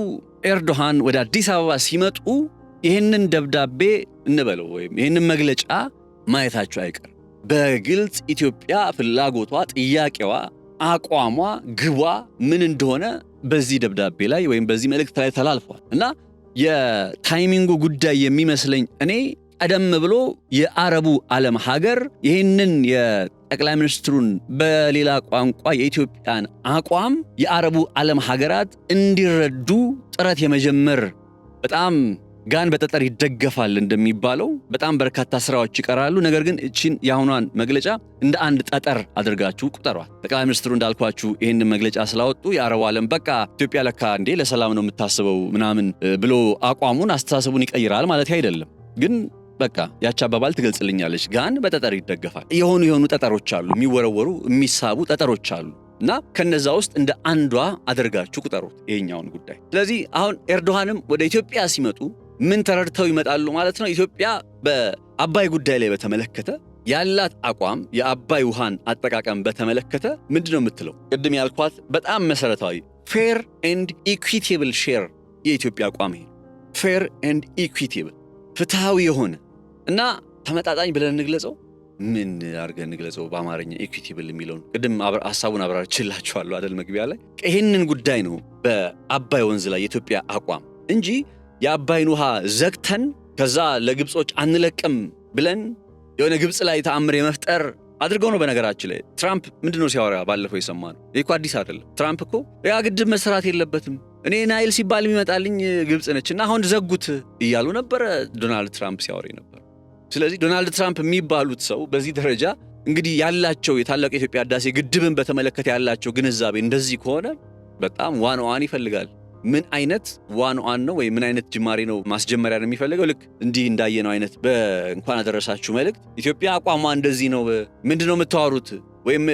ኤርዶሃን ወደ አዲስ አበባ ሲመጡ ይህንን ደብዳቤ እንበለው ወይም ይህንን መግለጫ ማየታቸው አይቀርም። በግልጽ ኢትዮጵያ ፍላጎቷ፣ ጥያቄዋ፣ አቋሟ፣ ግቧ ምን እንደሆነ በዚህ ደብዳቤ ላይ ወይም በዚህ መልእክት ላይ ተላልፏል። እና የታይሚንጉ ጉዳይ የሚመስለኝ እኔ ቀደም ብሎ የአረቡ ዓለም ሀገር ይህንን የጠቅላይ ሚኒስትሩን በሌላ ቋንቋ የኢትዮጵያን አቋም የአረቡ ዓለም ሀገራት እንዲረዱ ጥረት የመጀመር በጣም ጋን በጠጠር ይደገፋል እንደሚባለው በጣም በርካታ ስራዎች ይቀራሉ። ነገር ግን እቺን የአሁኗን መግለጫ እንደ አንድ ጠጠር አድርጋችሁ ቁጠሯል። ጠቅላይ ሚኒስትሩ እንዳልኳችሁ ይህንን መግለጫ ስላወጡ የአረቡ ዓለም በቃ ኢትዮጵያ ለካ እንዴ ለሰላም ነው የምታስበው ምናምን ብሎ አቋሙን አስተሳሰቡን ይቀይራል ማለት አይደለም። ግን በቃ ያቺ አባባል ትገልጽልኛለች። ጋን በጠጠር ይደገፋል። የሆኑ ጠጠሮች አሉ፣ የሚወረወሩ የሚሳቡ ጠጠሮች አሉ። እና ከነዛ ውስጥ እንደ አንዷ አድርጋችሁ ቁጠሩት ይሄኛውን ጉዳይ። ስለዚህ አሁን ኤርዶሃንም ወደ ኢትዮጵያ ሲመጡ ምን ተረድተው ይመጣሉ ማለት ነው? ኢትዮጵያ በአባይ ጉዳይ ላይ በተመለከተ ያላት አቋም የአባይ ውሃን አጠቃቀም በተመለከተ ምንድነው የምትለው? ቅድም ያልኳት በጣም መሰረታዊ ፌር ኤንድ ኢኩዊቴብል ሼር የኢትዮጵያ አቋም ይሄ ፌር ኤንድ ኢኩዊቴብል ፍትሃዊ የሆነ እና ተመጣጣኝ ብለን እንግለጸው። ምን አድርገን እንግለጸው በአማርኛ? ኢኩዊቴብል የሚለውን ቅድም ሐሳቡን አብራርቼላችኋለሁ አይደል መግቢያ ላይ። ይሄንን ጉዳይ ነው በአባይ ወንዝ ላይ የኢትዮጵያ አቋም እንጂ የአባይን ውሃ ዘግተን ከዛ ለግብጾች አንለቅም ብለን የሆነ ግብጽ ላይ ተአምር የመፍጠር አድርገው ነው። በነገራችን ላይ ትራምፕ ምንድነው ሲያወራ ባለፈው የሰማነው? ይሄ እኮ አዲስ አይደለም። ትራምፕ እኮ ያ ግድብ መስራት የለበትም እኔ ናይል ሲባል የሚመጣልኝ ግብጽ ነችና አሁን ዘጉት እያሉ ነበረ ዶናልድ ትራምፕ ሲያወራ ነበር። ስለዚህ ዶናልድ ትራምፕ የሚባሉት ሰው በዚህ ደረጃ እንግዲህ ያላቸው የታላቁ የኢትዮጵያ ህዳሴ ግድብን በተመለከተ ያላቸው ግንዛቤ እንደዚህ ከሆነ በጣም ዋን ይፈልጋል። ምን አይነት ዋን ነው ወይ ምን አይነት ጅማሬ ነው ማስጀመሪያ ነው የሚፈልገው? ልክ እንዲህ እንዳየነው አይነት በእንኳን አደረሳችሁ መልእክት ኢትዮጵያ አቋሟ እንደዚህ ነው፣ ምንድነው የምታወሩት ወይም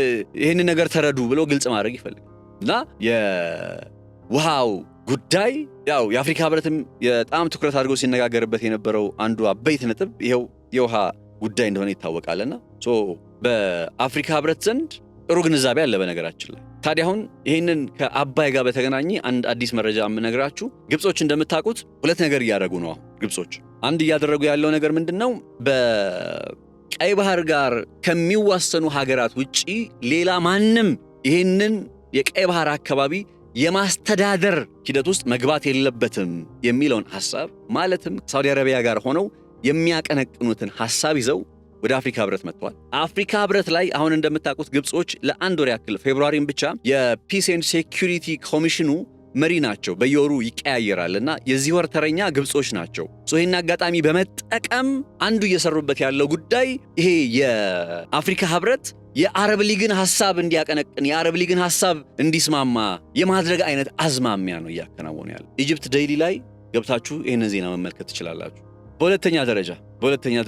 ይህን ነገር ተረዱ ብሎ ግልጽ ማድረግ ይፈልጋል። እና የውሃው ጉዳይ ያው የአፍሪካ ህብረትም በጣም ትኩረት አድርጎ ሲነጋገርበት የነበረው አንዱ አበይት ነጥብ ይሄው የውሃ ጉዳይ እንደሆነ ይታወቃልና በአፍሪካ ህብረት ዘንድ ጥሩ ግንዛቤ አለ በነገራችን ላይ። ታዲያ አሁን ይህንን ከአባይ ጋር በተገናኘ አንድ አዲስ መረጃ የምነግራችሁ፣ ግብጾች እንደምታውቁት ሁለት ነገር እያደረጉ ነው። ግብጾች አንድ እያደረጉ ያለው ነገር ምንድነው? ቀይ ባህር ጋር ከሚዋሰኑ ሀገራት ውጪ ሌላ ማንም ይህንን የቀይ ባህር አካባቢ የማስተዳደር ሂደት ውስጥ መግባት የለበትም የሚለውን ሐሳብ ማለትም ሳውዲ አረቢያ ጋር ሆነው የሚያቀነቅኑትን ሐሳብ ይዘው ወደ አፍሪካ ህብረት መጥተዋል። አፍሪካ ህብረት ላይ አሁን እንደምታውቁት ግብጾች ለአንድ ወር ያክል ፌብሩዋሪን ብቻ የፒስ ኤንድ ሴኩሪቲ ኮሚሽኑ መሪ ናቸው። በየወሩ ይቀያየራልና የዚህ ወር ተረኛ ግብጾች ናቸው። ይህን አጋጣሚ በመጠቀም አንዱ እየሰሩበት ያለው ጉዳይ ይሄ የአፍሪካ ህብረት የአረብ ሊግን ሐሳብ እንዲያቀነቅን የአረብ ሊግን ሐሳብ እንዲስማማ የማድረግ አይነት አዝማሚያ ነው እያከናወኑ ያለው። ኢጅፕት ዴይሊ ላይ ገብታችሁ ይህንን ዜና መመልከት ትችላላችሁ። በሁለተኛ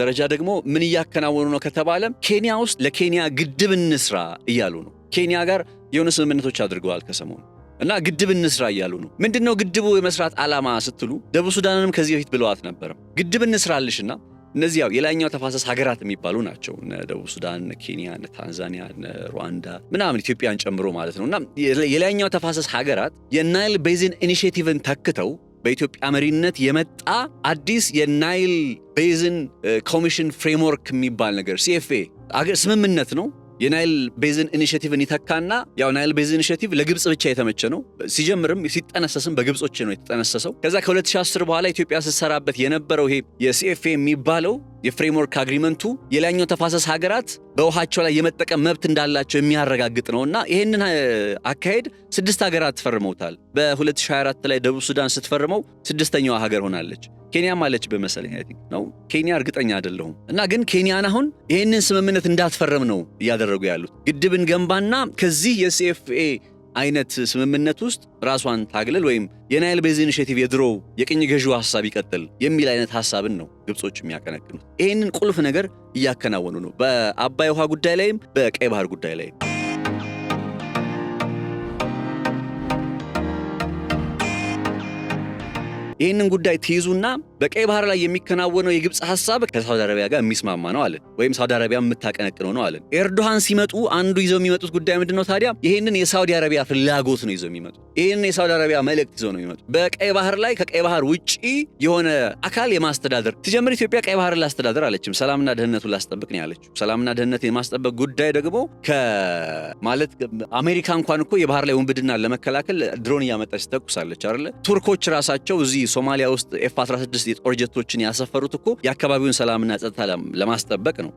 ደረጃ ደግሞ ምን እያከናወኑ ነው ከተባለ ኬንያ ውስጥ ለኬንያ ግድብ እንስራ እያሉ ነው። ኬንያ ጋር የሆኑ ስምምነቶች አድርገዋል ከሰሞኑ እና ግድብ እንስራ እያሉ ነው። ምንድነው ግድቡ የመስራት ዓላማ ስትሉ ደቡብ ሱዳንንም ከዚህ በፊት ብለዋት ነበር። ግድብ እንስራልሽና እነዚህ ያው የላይኛው ተፋሰስ ሀገራት የሚባሉ ናቸው። ደቡብ ሱዳን፣ ኬንያ፣ ታንዛኒያ፣ ሩዋንዳ ምናምን ኢትዮጵያን ጨምሮ ማለት ነውና የላይኛው ተፋሰስ ሀገራት የናይል ቤዚን ኢኒሺዬቲቭን ተክተው በኢትዮጵያ መሪነት የመጣ አዲስ የናይል ቤዚን ኮሚሽን ፍሬምወርክ የሚባል ነገር ሲኤፍኤ ስምምነት ነው። የናይል ቤዚን ኢኒሺዬቲቭን ይተካና ያው ናይል ቤዚን ኢኒሺዬቲቭ ለግብጽ ብቻ የተመቸ ነው። ሲጀምርም ሲጠነሰስም በግብጾች ነው የተጠነሰሰው። ከዛ ከ2010 በኋላ ኢትዮጵያ ስትሰራበት የነበረው ይሄ የሲኤፍኤ የሚባለው የፍሬምወርክ አግሪመንቱ የላይኛው ተፋሰስ ሀገራት በውሃቸው ላይ የመጠቀም መብት እንዳላቸው የሚያረጋግጥ ነውና ይሄንን አካሄድ 6 ሀገራት ተፈርመውታል። በ2024 ላይ ደቡብ ሱዳን ስትፈርመው 6ኛዋ ሀገር ሆናለች። ኬንያም አለች በመሰለኝ ነው። ኬንያ እርግጠኛ አይደለሁም። እና ግን ኬንያን አሁን ይሄንን ስምምነት እንዳትፈረም ነው እያደረጉ ያሉት። ግድብን ገንባና ከዚህ የሲኤፍኤ አይነት ስምምነት ውስጥ ራሷን ታግለል ወይም የናይል ቤዚን ኢኒሺዬቲቭ የድሮው የቅኝ ገዢው ሐሳብ ይቀጥል የሚል አይነት ሐሳብን ነው ግብጾች የሚያቀነቅኑት። ይሄንን ቁልፍ ነገር እያከናወኑ ነው፣ በአባይ ውሃ ጉዳይ ላይም በቀይ ባህር ጉዳይ ላይም። ይህንን ጉዳይ ትይዙና በቀይ ባህር ላይ የሚከናወነው የግብጽ ሐሳብ ከሳውዲ አረቢያ ጋር የሚስማማ ነው አለን፣ ወይም ሳውዲ አረቢያ የምታቀነቅነው ነው አለን። ኤርዶሃን ሲመጡ አንዱ ይዘው የሚመጡት ጉዳይ ምንድነው ታዲያ? ይህንን የሳውዲ አረቢያ ፍላጎት ነው ይዘው የሚመጡት። ይህንን የሳውዲ አረቢያ መልእክት ይዘው ነው የሚመጡት። በቀይ ባህር ላይ ከቀይ ባህር ውጪ የሆነ አካል የማስተዳደር ትጀምር። ኢትዮጵያ ቀይ ባህርን ላስተዳደር አለችም፣ ሰላምና ደህንነቱን ላስጠብቅ ነው ያለችው። ሰላምና ደህንነት የማስጠበቅ ጉዳይ ደግሞ ማለት አሜሪካ እንኳን እኮ የባህር ላይ ውንብድና ለመከላከል ድሮን እያመጣች ተኩሳለች አይደለ? ቱርኮች ራሳቸው እዚህ ሶማሊያ ውስጥ ኤፍ-16 የጦር ጀቶችን ያሰፈሩት እኮ የአካባቢውን ሰላምና ጸጥታ ለማስጠበቅ ነው።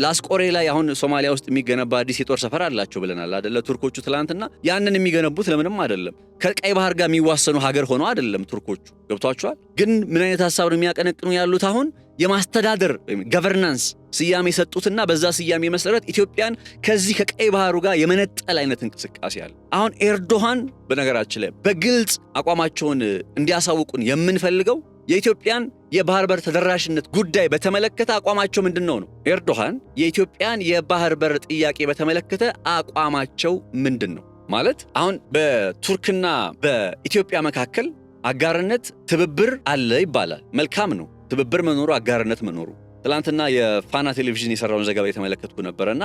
ላስቆሬ ላይ አሁን ሶማሊያ ውስጥ የሚገነባ አዲስ የጦር ሰፈር አላቸው ብለናል አይደለ? ቱርኮቹ ትላንትና ያንን የሚገነቡት ለምንም አይደለም፣ ከቀይ ባህር ጋር የሚዋሰኑ ሀገር ሆነው አይደለም ቱርኮቹ። ገብቷቸዋል። ግን ምን አይነት ሐሳብ ነው የሚያቀነቅኑ ያሉት? አሁን የማስተዳደር ወይም ገቨርናንስ ስያሜ የሰጡትና በዛ ስያሜ መሰረት ኢትዮጵያን ከዚህ ከቀይ ባህሩ ጋር የመነጠል አይነት እንቅስቃሴ አለ። አሁን ኤርዶሃን በነገራችን ላይ በግልጽ አቋማቸውን እንዲያሳውቁን የምንፈልገው የኢትዮጵያን የባህር በር ተደራሽነት ጉዳይ በተመለከተ አቋማቸው ምንድነው ነው። ኤርዶሃን የኢትዮጵያን የባህር በር ጥያቄ በተመለከተ አቋማቸው ምንድነው ማለት? አሁን በቱርክና በኢትዮጵያ መካከል አጋርነት ትብብር አለ ይባላል። መልካም ነው ትብብር መኖሩ፣ አጋርነት መኖሩ። ትላንትና የፋና ቴሌቪዥን የሰራውን ዘገባ የተመለከትኩ ነበርና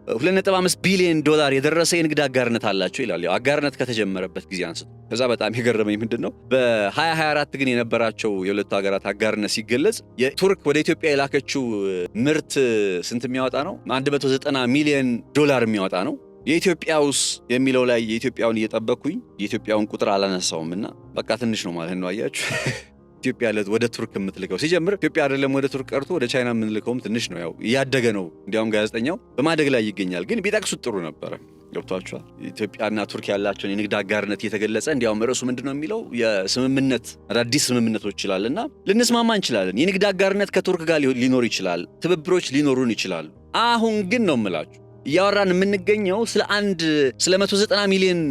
$2.5 ቢሊዮን የደረሰ የንግድ አጋርነት አላቸው ይላል። ያው አጋርነት ከተጀመረበት ጊዜ አንስቶ። ከዛ በጣም የገረመኝ ምንድነው በ2024 ግን የነበራቸው የሁለቱ ሀገራት አጋርነት ሲገለጽ የቱርክ ወደ ኢትዮጵያ የላከችው ምርት ስንት የሚያወጣ ነው? $190 ሚሊዮን የሚያወጣ ነው። የኢትዮጵያውስ የሚለው ላይ የኢትዮጵያውን እየጠበኩኝ የኢትዮጵያውን ቁጥር አላነሳውምና በቃ ትንሽ ነው ማለት ነው። አያችሁ ኢትዮጵያ ወደ ቱርክ የምትልከው ሲጀምር ኢትዮጵያ አይደለም ወደ ቱርክ ቀርቶ ወደ ቻይና የምንልከውም ትንሽ ነው። ያው እያደገ ነው። እንዲያውም ጋዜጠኛው በማደግ ላይ ይገኛል። ግን ቢጠቅሱት ጥሩ ነበረ። ገብቷቸዋል። ኢትዮጵያና ቱርክ ያላቸውን የንግድ አጋርነት እየተገለጸ እንዲያውም ርዕሱ ምንድነው የሚለው የስምምነት አዳዲስ ስምምነቶች ይችላልና ልንስማማ እንችላለን። የንግድ አጋርነት ከቱርክ ጋር ሊኖር ይችላል። ትብብሮች ሊኖሩን ይችላሉ። አሁን ግን ነው የምላችሁ እያወራን የምንገኘው ስለ $190 ሚሊዮን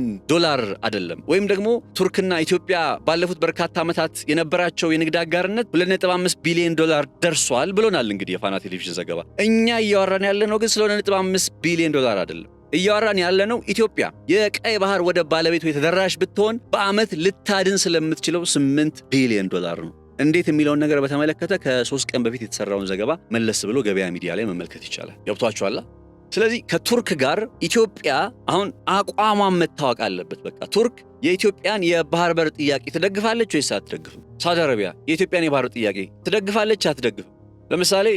አይደለም። ወይም ደግሞ ቱርክና ኢትዮጵያ ባለፉት በርካታ ዓመታት የነበራቸው የንግድ አጋርነት $2.5 ቢሊዮን ደርሷል ብሎናል። እንግዲህ የፋና ቴሌቪዥን ዘገባ። እኛ እያወራን ያለነው ግን ስለ $2.5 ቢሊዮን አይደለም። እያወራን ያለነው ኢትዮጵያ የቀይ ባህር ወደብ ባለቤት ተደራሽ ብትሆን በዓመት ልታድን ስለምትችለው $8 ቢሊዮን ነው። እንዴት የሚለውን ነገር በተመለከተ ከ3 ቀን በፊት የተሰራውን ዘገባ መለስ ብሎ ገበያ ሚዲያ ላይ መመልከት ይቻላል። ገብቷችኋል? ስለዚህ ከቱርክ ጋር ኢትዮጵያ አሁን አቋሟን መታወቅ አለበት። በቃ ቱርክ የኢትዮጵያን የባህር በር ጥያቄ ትደግፋለች ወይስ አትደግፍም? ሳውዲ አረቢያ የኢትዮጵያን የባህር ጥያቄ ትደግፋለች አትደግፍም? ለምሳሌ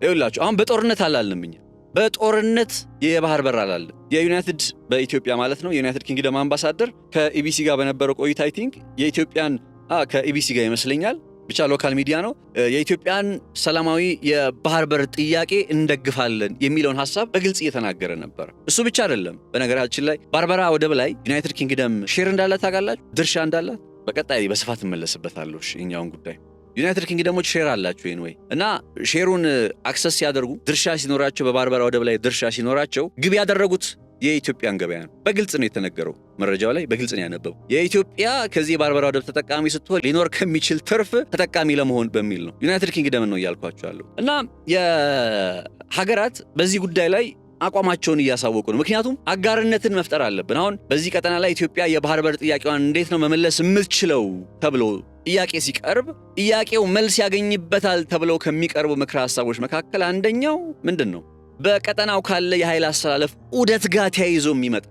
ይኸውላችሁ አሁን በጦርነት አላልንም እኛ በጦርነት የባህር በር አላለም። የዩናይትድ በኢትዮጵያ ማለት ነው የዩናይትድ ኪንግደም አምባሳደር ከኢቢሲ ጋር በነበረው ቆይታ አይ ቲንክ የኢትዮጵያን ከኢቢሲ ጋር ይመስለኛል ብቻ ሎካል ሚዲያ ነው የኢትዮጵያን ሰላማዊ የባህር በር ጥያቄ እንደግፋለን የሚለውን ሐሳብ በግልጽ እየተናገረ ነበር። እሱ ብቻ አይደለም። በነገራችን ላይ ባርበራ ወደብ ላይ ዩናይትድ ኪንግደም ሼር እንዳላት ታውቃላችሁ? ድርሻ እንዳላት በቀጣይ በስፋት እመለስበታለሁ ይሄኛውን ጉዳይ። ዩናይትድ ኪንግደሞች ሼር አላቸው ወይ እና ሼሩን አክሰስ ሲያደርጉ ድርሻ ሲኖራቸው በባርበራ ወደብ ላይ ድርሻ ሲኖራቸው ግብ ያደረጉት የኢትዮጵያን ገበያ ነው። በግልጽ ነው የተነገረው። መረጃው ላይ በግልጽ ነው ያነበው። የኢትዮጵያ ከዚህ የባርበራ ወደብ ተጠቃሚ ስትሆን ሊኖር ከሚችል ትርፍ ተጠቃሚ ለመሆን በሚል ነው። ዩናይትድ ኪንግደም ነው እያልኳቸዋለሁ። እና የሀገራት በዚህ ጉዳይ ላይ አቋማቸውን እያሳወቁ ነው። ምክንያቱም አጋርነትን መፍጠር አለብን። አሁን በዚህ ቀጠና ላይ ኢትዮጵያ የባህር በር ጥያቄዋን እንዴት ነው መመለስ የምትችለው ተብሎ ጥያቄ ሲቀርብ ጥያቄው መልስ ያገኝበታል ተብለው ከሚቀርቡ ምክረ ሐሳቦች መካከል አንደኛው ምንድን ነው? በቀጠናው ካለ የኃይል አስተላለፍ ዑደት ጋር ተያይዞ የሚመጣ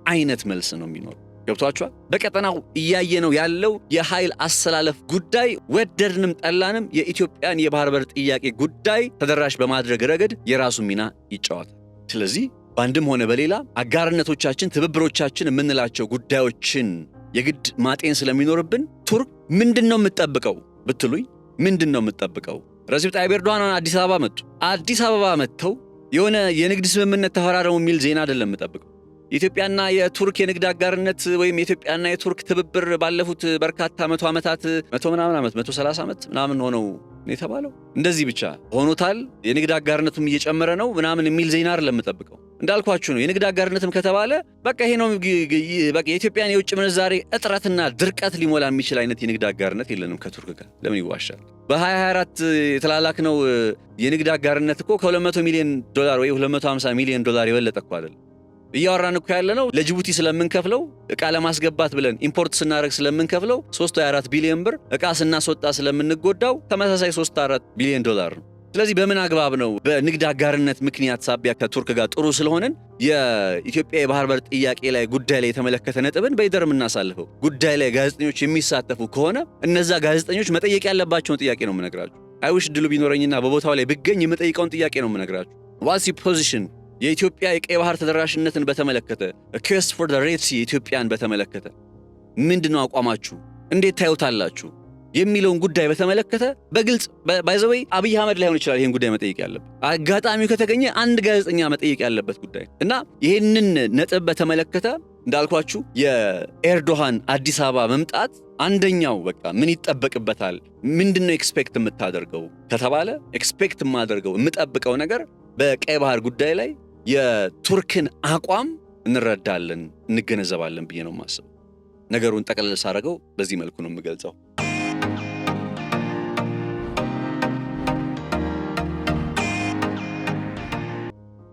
አይነት መልስ ነው የሚኖረው። ገብቷችኋል? በቀጠናው እያየነው ያለው የኃይል አስተላለፍ ጉዳይ ወደድንም ጠላንም የኢትዮጵያን የባህር በር ጥያቄ ጉዳይ ተደራሽ በማድረግ ረገድ የራሱ ሚና ይጫወታል። ስለዚህ በአንድም ሆነ በሌላ አጋርነቶቻችን፣ ትብብሮቻችን የምንላቸው ጉዳዮችን የግድ ማጤን ስለሚኖርብን ቱርክ ምንድነው የምትጠብቀው ብትሉኝ፣ ምንድነው የምትጠብቀው? ረሲፕ ጣይብ ኤርዶሃን አዲስ አበባ መጡ። አዲስ አበባ መጥተው የሆነ የንግድ ስምምነት ተፈራረሙ የሚል ዜና አይደለም የምጠብቀው። የኢትዮጵያና የቱርክ የንግድ አጋርነት ወይም የኢትዮጵያና የቱርክ ትብብር ባለፉት በርካታ 130 ዓመት ምናምን ሆነው የተባለው እንደዚህ ብቻ ሆኖታል። የንግድ አጋርነቱም እየጨመረ ነው ምናምን የሚል ዜና አይደለም የምጠብቀው። እንዳልኳችሁ ነው። የንግድ አጋርነትም ከተባለ በቃ ይሄ ነው። በቃ የኢትዮጵያን የውጭ ምንዛሬ እጥረትና ድርቀት ሊሞላ የሚችል አይነት የንግድ አጋርነት የለንም ከቱርክ ጋር። ለምን ይዋሻል? በ2024 የተላላክነው የንግድ አጋርነት እኮ ከ200 ሚሊዮን ዶላር ወይ 250 ሚሊዮን ዶላር የበለጠ እኮ አይደለም። እያወራን እኮ ያለ ነው ለጅቡቲ ስለምንከፍለው ዕቃ ለማስገባት ብለን ኢምፖርት ስናደርግ ስለምንከፍለው 3-4 ቢሊዮን ብር፣ ዕቃ ስናስወጣ ስለምንጎዳው ተመሳሳይ 3-4 ቢሊዮን ዶላር ነው። ስለዚህ በምን አግባብ ነው በንግድ አጋርነት ምክንያት ሳቢያ ከቱርክ ጋር ጥሩ ስለሆነን የኢትዮጵያ የባህር በር ጥያቄ ላይ ጉዳይ ላይ የተመለከተ ነጥብን በይደር የምናሳልፈው? ጉዳይ ላይ ጋዜጠኞች የሚሳተፉ ከሆነ እነዛ ጋዜጠኞች መጠየቅ ያለባቸውን ጥያቄ ነው የምነግራችሁ። አይውሽ ድሉ ቢኖረኝና በቦታው ላይ ብገኝ የምጠይቀውን ጥያቄ ነው የምነግራችሁ። ዋትስ ዩር ፖዚሽን? የኢትዮጵያ የቀይ ባህር ተደራሽነትን በተመለከተ ሪኩዌስት ፎር ዘ ሬድ ሲ የኢትዮጵያን በተመለከተ ምንድነው አቋማችሁ? እንዴት ታዩታላችሁ? የሚለውን ጉዳይ በተመለከተ በግልጽ ባይዘወይ አብይ አህመድ ላይሆን ይችላል ይሄን ጉዳይ መጠየቅ ያለበት። አጋጣሚው ከተገኘ አንድ ጋዜጠኛ መጠየቅ ያለበት ጉዳይ እና ይሄንን ነጥብ በተመለከተ እንዳልኳችሁ የኤርዶሃን አዲስ አበባ መምጣት አንደኛው በቃ ምን ይጠበቅበታል? ምንድነው ኤክስፔክት የምታደርገው ከተባለ ኤክስፔክት የማደርገው የምጠብቀው ነገር በቀይ ባህር ጉዳይ ላይ የቱርክን አቋም እንረዳለን፣ እንገነዘባለን ብዬ ነው የማስበው። ነገሩን ጠቅለል ሳደርገው በዚህ መልኩ ነው የምገልጸው።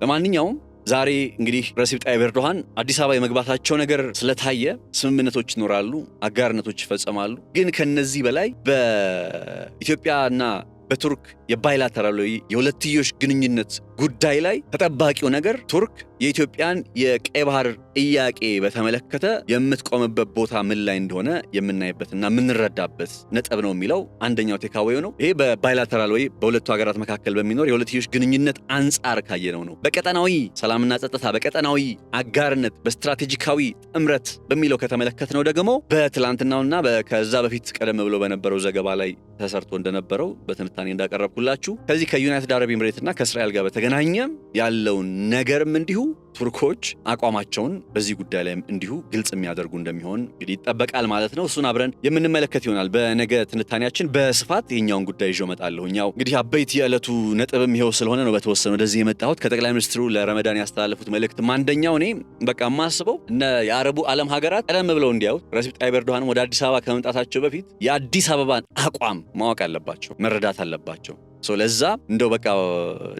ለማንኛውም ዛሬ እንግዲህ ረሲፕ ጣይብ ኤርዶሃን አዲስ አበባ የመግባታቸው ነገር ስለታየ ስምምነቶች ይኖራሉ፣ አጋርነቶች ይፈጸማሉ። ግን ከነዚህ በላይ በኢትዮጵያና በቱርክ የባይላተራል የሁለትዮሽ ግንኙነት ጉዳይ ላይ ተጠባቂው ነገር ቱርክ የኢትዮጵያን የቀይ ባህር ጥያቄ በተመለከተ የምትቆምበት ቦታ ምን ላይ እንደሆነ የምናይበትና የምንረዳበት ነጥብ ነው የሚለው አንደኛው ቴካዌው ነው። ይሄ በባይላተራል ወይ በሁለቱ ሀገራት መካከል በሚኖር የሁለትዮሽ ግንኙነት አንጻር ካየነው ነው። በቀጠናዊ ሰላምና ጸጥታ፣ በቀጠናዊ አጋርነት፣ በስትራቴጂካዊ ጥምረት በሚለው ከተመለከትነው ደግሞ በትላንትናውና ከዛ በፊት ቀደም ብሎ በነበረው ዘገባ ላይ ተሰርቶ እንደነበረው በትንታኔ እንዳቀረብኩላችሁ ከዚህ ከዩናይትድ አረብ ኤምሬትና ከእስራኤል ጋር በተገናኘም ያለውን ነገርም እንዲሁ ቱርኮች አቋማቸውን በዚህ ጉዳይ ላይ እንዲሁ ግልጽ የሚያደርጉ እንደሚሆን እንግዲህ ይጠበቃል ማለት ነው። እሱን አብረን የምንመለከት ይሆናል በነገ ትንታኔያችን በስፋት ይሄኛውን ጉዳይ ይዤ እመጣለሁ። እኛው እንግዲህ አበይት የዕለቱ ነጥብም ይሄው ስለሆነ ነው በተወሰነ ወደዚህ የመጣሁት። ከጠቅላይ ሚኒስትሩ ለረመዳን ያስተላለፉት መልእክትም አንደኛው እኔ በቃ የማስበው እነ የአረቡ ዓለም ሀገራት ቀደም ብለው እንዲያዩት ረሲፕ ጣይብ ኤርዶሃን ወደ አዲስ አበባ ከመምጣታቸው በፊት የአዲስ አበባን አቋም ማወቅ አለባቸው፣ መረዳት አለባቸው። ለዛ እንደው በቃ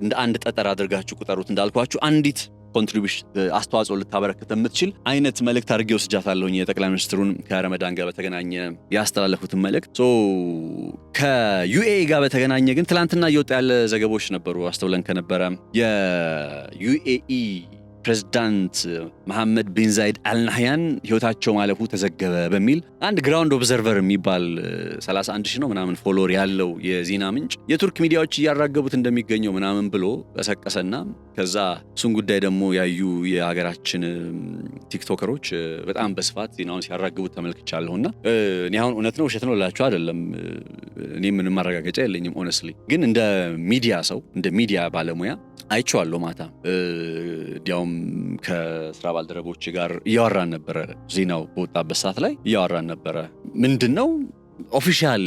እንደ አንድ ጠጠር አድርጋችሁ ቁጠሩት። እንዳልኳችሁ አንዲት ኮንትሪቢዩሽን አስተዋጽኦ ልታበረክት የምትችል አይነት መልእክት አድርጌ ወስጃታለሁኝ። የጠቅላይ ሚኒስትሩን ከረመዳን ጋር በተገናኘ ያስተላለፉትን መልእክት ከዩኤኢ ጋር በተገናኘ ግን ትላንትና እየወጣ ያለ ዘገቦች ነበሩ። አስተውለን ከነበረ የዩኤኢ ፕሬዝዳንት መሐመድ ቢን ዛይድ አልናህያን ህይወታቸው ማለፉ ተዘገበ በሚል አንድ ግራውንድ ኦብዘርቨር የሚባል 31,000 ነው ምናምን ፎሎወር ያለው የዜና ምንጭ የቱርክ ሚዲያዎች እያራገቡት እንደሚገኘው ምናምን ብሎ ቀሰቀሰና ከዛ እሱን ጉዳይ ደግሞ ያዩ የሀገራችን ቲክቶከሮች በጣም በስፋት ዜናውን ሲያራግቡት ተመልክቻለሁና እኔ አሁን እውነት ነው ውሸት ነው ላችሁ አይደለም እኔ ምንም ማረጋገጫ የለኝም ሆነስሊ ግን እንደ ሚዲያ ሰው እንደ ሚዲያ ባለሙያ አይቼዋለሁ ማታ ዲያውም ከስራ ባልደረቦች ጋር እያወራን ነበረ ዜናው በወጣበት ሰዓት ላይ እያወራን ነበረ ምንድነው ኦፊሻል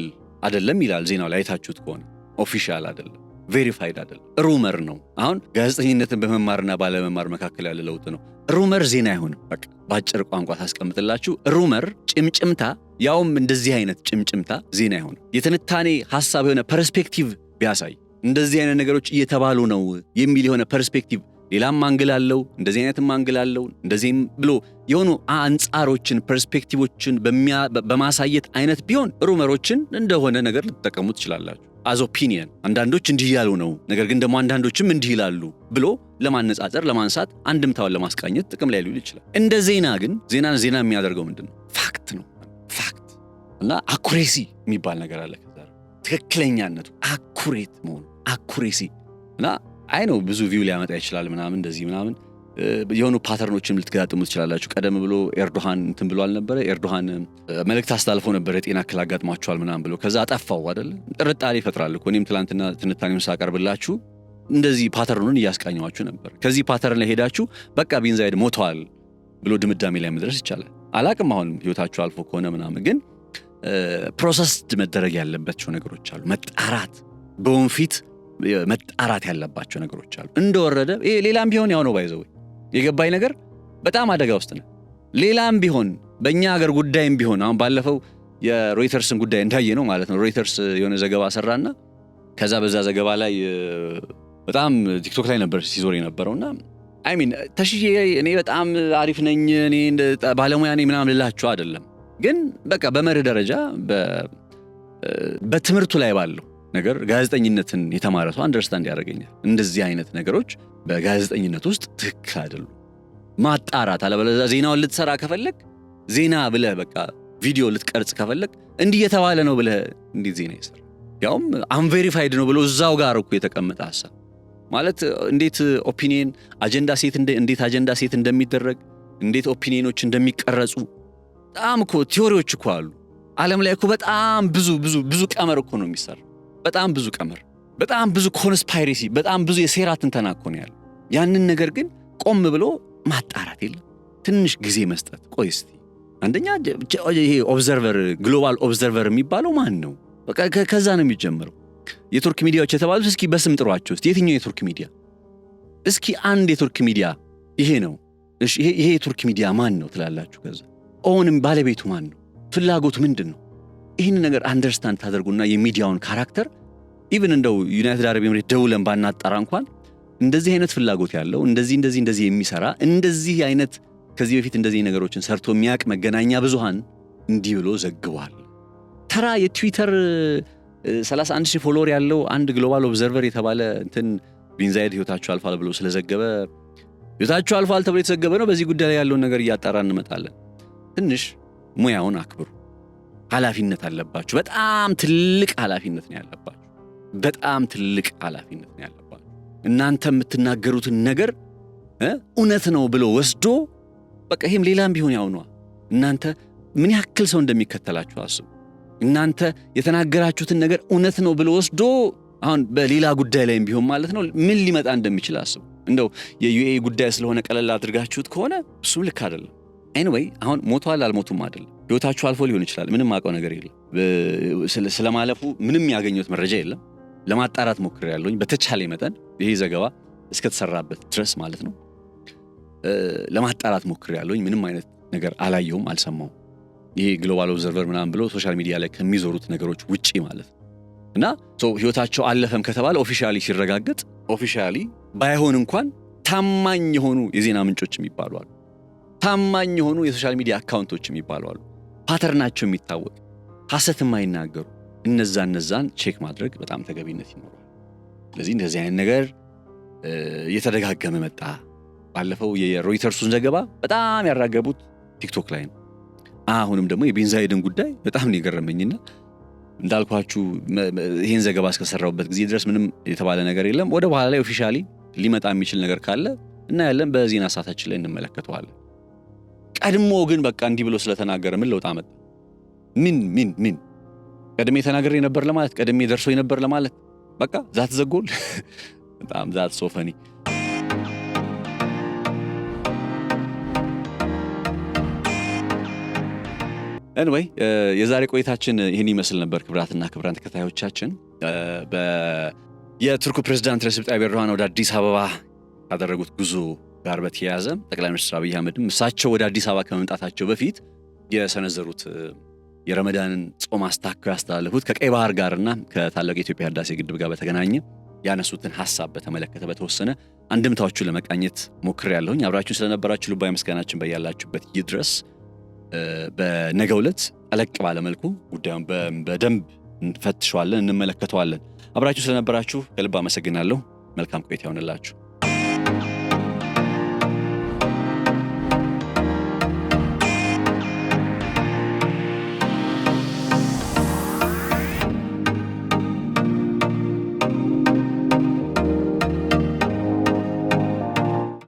አይደለም ይላል ዜናው ላይ አይታችሁት ከሆነ ኦፊሻል አይደለም ቬሪፋይድ አይደለም ሩመር ነው አሁን ጋዜጠኝነትን በመማርና ባለመማር መካከል ያለ ለውጥ ነው ሩመር ዜና አይሆንም በቃ ባጭር ቋንቋ ታስቀምጥላችሁ ሩመር ጭምጭምታ ያውም እንደዚህ አይነት ጭምጭምታ ዜና አይሆንም የትንታኔ ሐሳብ የሆነ ፐርስፔክቲቭ ቢያሳይ እንደዚህ አይነት ነገሮች እየተባሉ ነው የሚል የሆነ ፐርስፔክቲቭ ሌላም አንግል አለው እንደዚህ አይነትም አንግል አለው እንደዚህም ብሎ የሆኑ አንጻሮችን ፐርስፔክቲቮችን በማሳየት አይነት ቢሆን ሩመሮችን እንደሆነ ነገር ልትጠቀሙ ትችላላችሁ as opinion አንዳንዶች እንዲህ ያሉ ነው ነገር ግን ደግሞ አንዳንዶችም እንዲህ ይላሉ ብሎ ለማነጻጸር ለማንሳት አንድምታውን ለማስቃኘት ጥቅም ላይ ሊውል ይችላል እንደ ዜና ግን ዜና የሚያደርገው ምንድነው ፋክት ነው ፋክት እና አኩሬሲ የሚባል ነገር አለ ከዛ ትክክለኛነቱ አኩሬት መሆኑ አኩሬሲ እና አይ ነው ብዙ ቪው ሊያመጣ ይችላል ምናምን እንደዚህ ምናምን የሆኑ ፓተርኖችን ልትጋጥሙ ትችላላችሁ ቀደም ብሎ ኤርዶሃን እንትን ብሎ አልነበረ ኤርዶሃን መልእክት አስተላልፎ ነበር የጤና እክል አጋጥሟቸዋል ምናምን ብሎ ከዛ አጠፋው አይደል ጥርጣሬ ይፈጥራል እኮ እኔም ትላንትና ትንታኔውን ሳቀርብላችሁ እንደዚህ ፓተርኑን እያስቃኘዋችሁ ነበር ከዚህ ፓተርን ላይ ሄዳችሁ በቃ ቢን ዛይድ ሞተዋል ብሎ ድምዳሜ ላይ መድረስ ይቻላል አላቅም አሁን ህይወታችሁ አልፎ ከሆነ ምናምን ግን ፕሮሰስድ መደረግ ያለባቸው ነገሮች አሉ መጣራት በወንፊት መጣራት ያለባቸው ነገሮች አሉ እንደወረደ ሌላም ቢሆን ያው ነው ባይዘው የገባይ ነገር በጣም አደጋ ውስጥ ነው ሌላም ቢሆን በእኛ ሀገር ጉዳይም ቢሆን አሁን ባለፈው የሮይተርስን ጉዳይ እንዳየ ነው ማለት ነው ሮይተርስ የሆነ ዘገባ ሰራና ከዛ በዛ ዘገባ ላይ በጣም ቲክቶክ ላይ ነበር ሲዞር የነበረውና አይ ሚን ተሽዬ እኔ በጣም አሪፍ ነኝ እኔ ባለሙያ ነኝ ምናምን ልላችሁ አይደለም ግን በቃ በመርህ ደረጃ በትምህርቱ ላይ ባለው ነገር ጋዜጠኝነትን የተማረ ሰው አንደርስታንድ ያደርገኛል እንደዚህ አይነት ነገሮች በጋዜጠኝነት ውስጥ ትክክል አይደሉም ማጣራት አለበለዚያ ዜናውን ልትሰራ ከፈለክ ዜና ብለህ በቃ ቪዲዮ ልትቀርጽ ከፈለክ እንዲህ የተባለ ነው ብለህ እንዴት ዜና ይሰራ ያውም አንቬሪፋይድ ነው ብሎ እዛው ጋር እኮ የተቀመጠ ሐሳብ ማለት እንዴት ኦፒኒየን አጀንዳ ሴት እንደሚደረግ እንዴት ኦፒኒየኖች እንደሚቀረጹ በጣም እኮ ቲዮሪዎች እኮ አሉ ዓለም ላይ እኮ በጣም ብዙ ቀመር እኮ ነው የሚሰራ በጣም ብዙ ቀመር በጣም ብዙ ኮንስፓይሬሲ በጣም ብዙ የሴራ ትንተና እኮ ነው ያለው ያንን ነገር ግን ቆም ብሎ ማጣራት የለም ትንሽ ጊዜ መስጠት ቆይ እስቲ አንደኛ ይሄ ኦብዘርቨር ግሎባል ኦብዘርቨር የሚባለው ማን ነው በቃ ከዛ ነው የሚጀምረው የቱርክ ሚዲያዎች የተባሉት እስኪ በስም ጥሯቸው እስቲ የትኛው የቱርክ ሚዲያ እስኪ አንድ የቱርክ ሚዲያ ይሄ ነው እሺ ይሄ የቱርክ ሚዲያ ማን ነው ትላላችሁ ከዛ ኦንም ባለቤቱ ማን ነው ፍላጎቱ ምንድነው ይሄን ነገር አንደርስታንድ ታደርጉና የሚዲያውን ካራክተር ኢቭን እንደው ዩናይትድ አረብ ኤሚሬት ደውለን ባናጣራ እንኳን እንደዚህ አይነት ፍላጎት ያለው እንደዚህ የሚሰራ እንደዚህ አይነት ከዚህ በፊት እንደዚህ ነገሮችን ሰርቶ የሚያቅ መገናኛ ብዙሃን እንዲህ ብሎ ዘግቧል ተራ የትዊተር 31,000 ፎሎወር ያለው አንድ ግሎባል ኦብዘርቨር የተባለ እንትን ቢን ዛይድ ህይወታቸው አልፏል ብሎ ስለዘገበ ህይወታቸው አልፏል ተብሎ የተዘገበ ነው በዚህ ጉዳይ ላይ ያለውን ነገር እያጣራ እንመጣለን ትንሽ ሙያውን አክብሩ ኃላፊነት አለባችሁ በጣም ትልቅ ኃላፊነት ነው ያለባችሁ በጣም ትልቅ ኃላፊነት ነው ያለባችሁ እናንተ የምትናገሩትን ነገር እውነት ነው ብሎ ወስዶ በቃ ይሄም ሌላም ቢሆን ያው ነው እናንተ ምን ያክል ሰው እንደሚከተላችሁ አስቡ እናንተ የተናገራችሁትን ነገር እውነት ነው ብሎ ወስዶ አሁን በሌላ ጉዳይ ላይም ቢሆን ማለት ነው ምን ሊመጣ እንደሚችል አስቡ እንደው የዩኤ ጉዳይ ስለሆነ ቀለል አድርጋችሁት ከሆነ እሱም ልክ አይደለም anyway አሁን ሞቷል አልሞቱም አይደለም ህይወታችሁ አልፎ ሊሆን ይችላል ምንም ማቀው ነገር የለም ስለማለፉ ምንም ያገኙት መረጃ የለም ለማጣራት ሞክሬያለሁኝ በተቻለ መጠን ይሄ ዘገባ እስከተሰራበት ድረስ ማለት ነው ለማጣራት ሞክሬያለሁኝ ምንም አይነት ነገር አላየሁም አልሰማሁም ይሄ ግሎባል ኦብዘርቨር ምናምን ብሎ ሶሻል ሚዲያ ላይ ከሚዞሩት ነገሮች ውጪ ማለት እና ህይወታቸው አለፈም ከተባለ ኦፊሻሊ ሲረጋገጥ ኦፊሻሊ ባይሆን እንኳን ታማኝ የሆኑ የዜና ምንጮች የሚባሉ አሉ ታማኝ የሆኑ የሶሻል ሚዲያ አካውንቶች የሚባሉ አሉ ፓተርናቸው የሚታወቅ ሐሰት የማይናገሩ እነዛን ቼክ ማድረግ በጣም ተገቢነት ይኖራል ስለዚህ እንደዚህ አይነት ነገር እየተደጋገመ መጣ ባለፈው የሮይተርሱን ዘገባ በጣም ያራገቡት ቲክቶክ ላይ ነው። አሁንም ደግሞ የቤን ዛይድን ጉዳይ በጣም ነው የገረመኝና እንዳልኳችሁ ይሄን ዘገባ እስከሰራውበት ጊዜ ድረስ ምንም የተባለ ነገር የለም። ወደ በኋላ ላይ ኦፊሻሊ ሊመጣ የሚችል ነገር ካለ እና ያለን በዜና ሰዓታችን ላይ እንመለከተዋለን። ቀድሞ ግን በቃ እንዲህ ብሎ ስለተናገረ ምን ለውጥ አመጣ? ምን ቀድሜ ተናገሬ ነበር ለማለት ቀድሜ ደርሶ ነበር ለማለት በቃ ዛት ዘጎል በጣም ዛት ሶፈኒ። anyway የዛሬ ቆይታችን ይሄን ይመስል ነበር። ክብራትና ክብራን ተከታዮቻችን የቱርኩ ፕሬዝዳንት ረሲፕ ጣይብ ኤርዶሃን ወደ አዲስ አበባ ያደረጉት ጉዞ ጋር በተያያዘ ጠቅላይ ሚኒስትር አብይ አህመድም እሳቸው ወደ አዲስ አበባ ከመምጣታቸው በፊት የሰነዘሩት የረመዳንን ጾም አስታከው ያስተላለፉት ከቀይ ባህር ጋርና ከታላቁ የኢትዮጵያ ህዳሴ ግድብ ጋር በተገናኘ ያነሱትን ሐሳብ በተመለከተ በተወሰነ አንድምታዎቹን ለመቃኘት ሞክሬያለሁኝ። አብራችሁን ስለነበራችሁ ልባዊ ምስጋናችን በያላችሁበት ይድረስ። በነገው ዕለት ጠለቅ ባለ መልኩ ጉዳዩን በደንብ እንፈትሸዋለን፣ እንመለከተዋለን። አብራችሁ ስለነበራችሁ ከልብ አመሰግናለሁ። መልካም ቆይታ ይሁንላችሁ።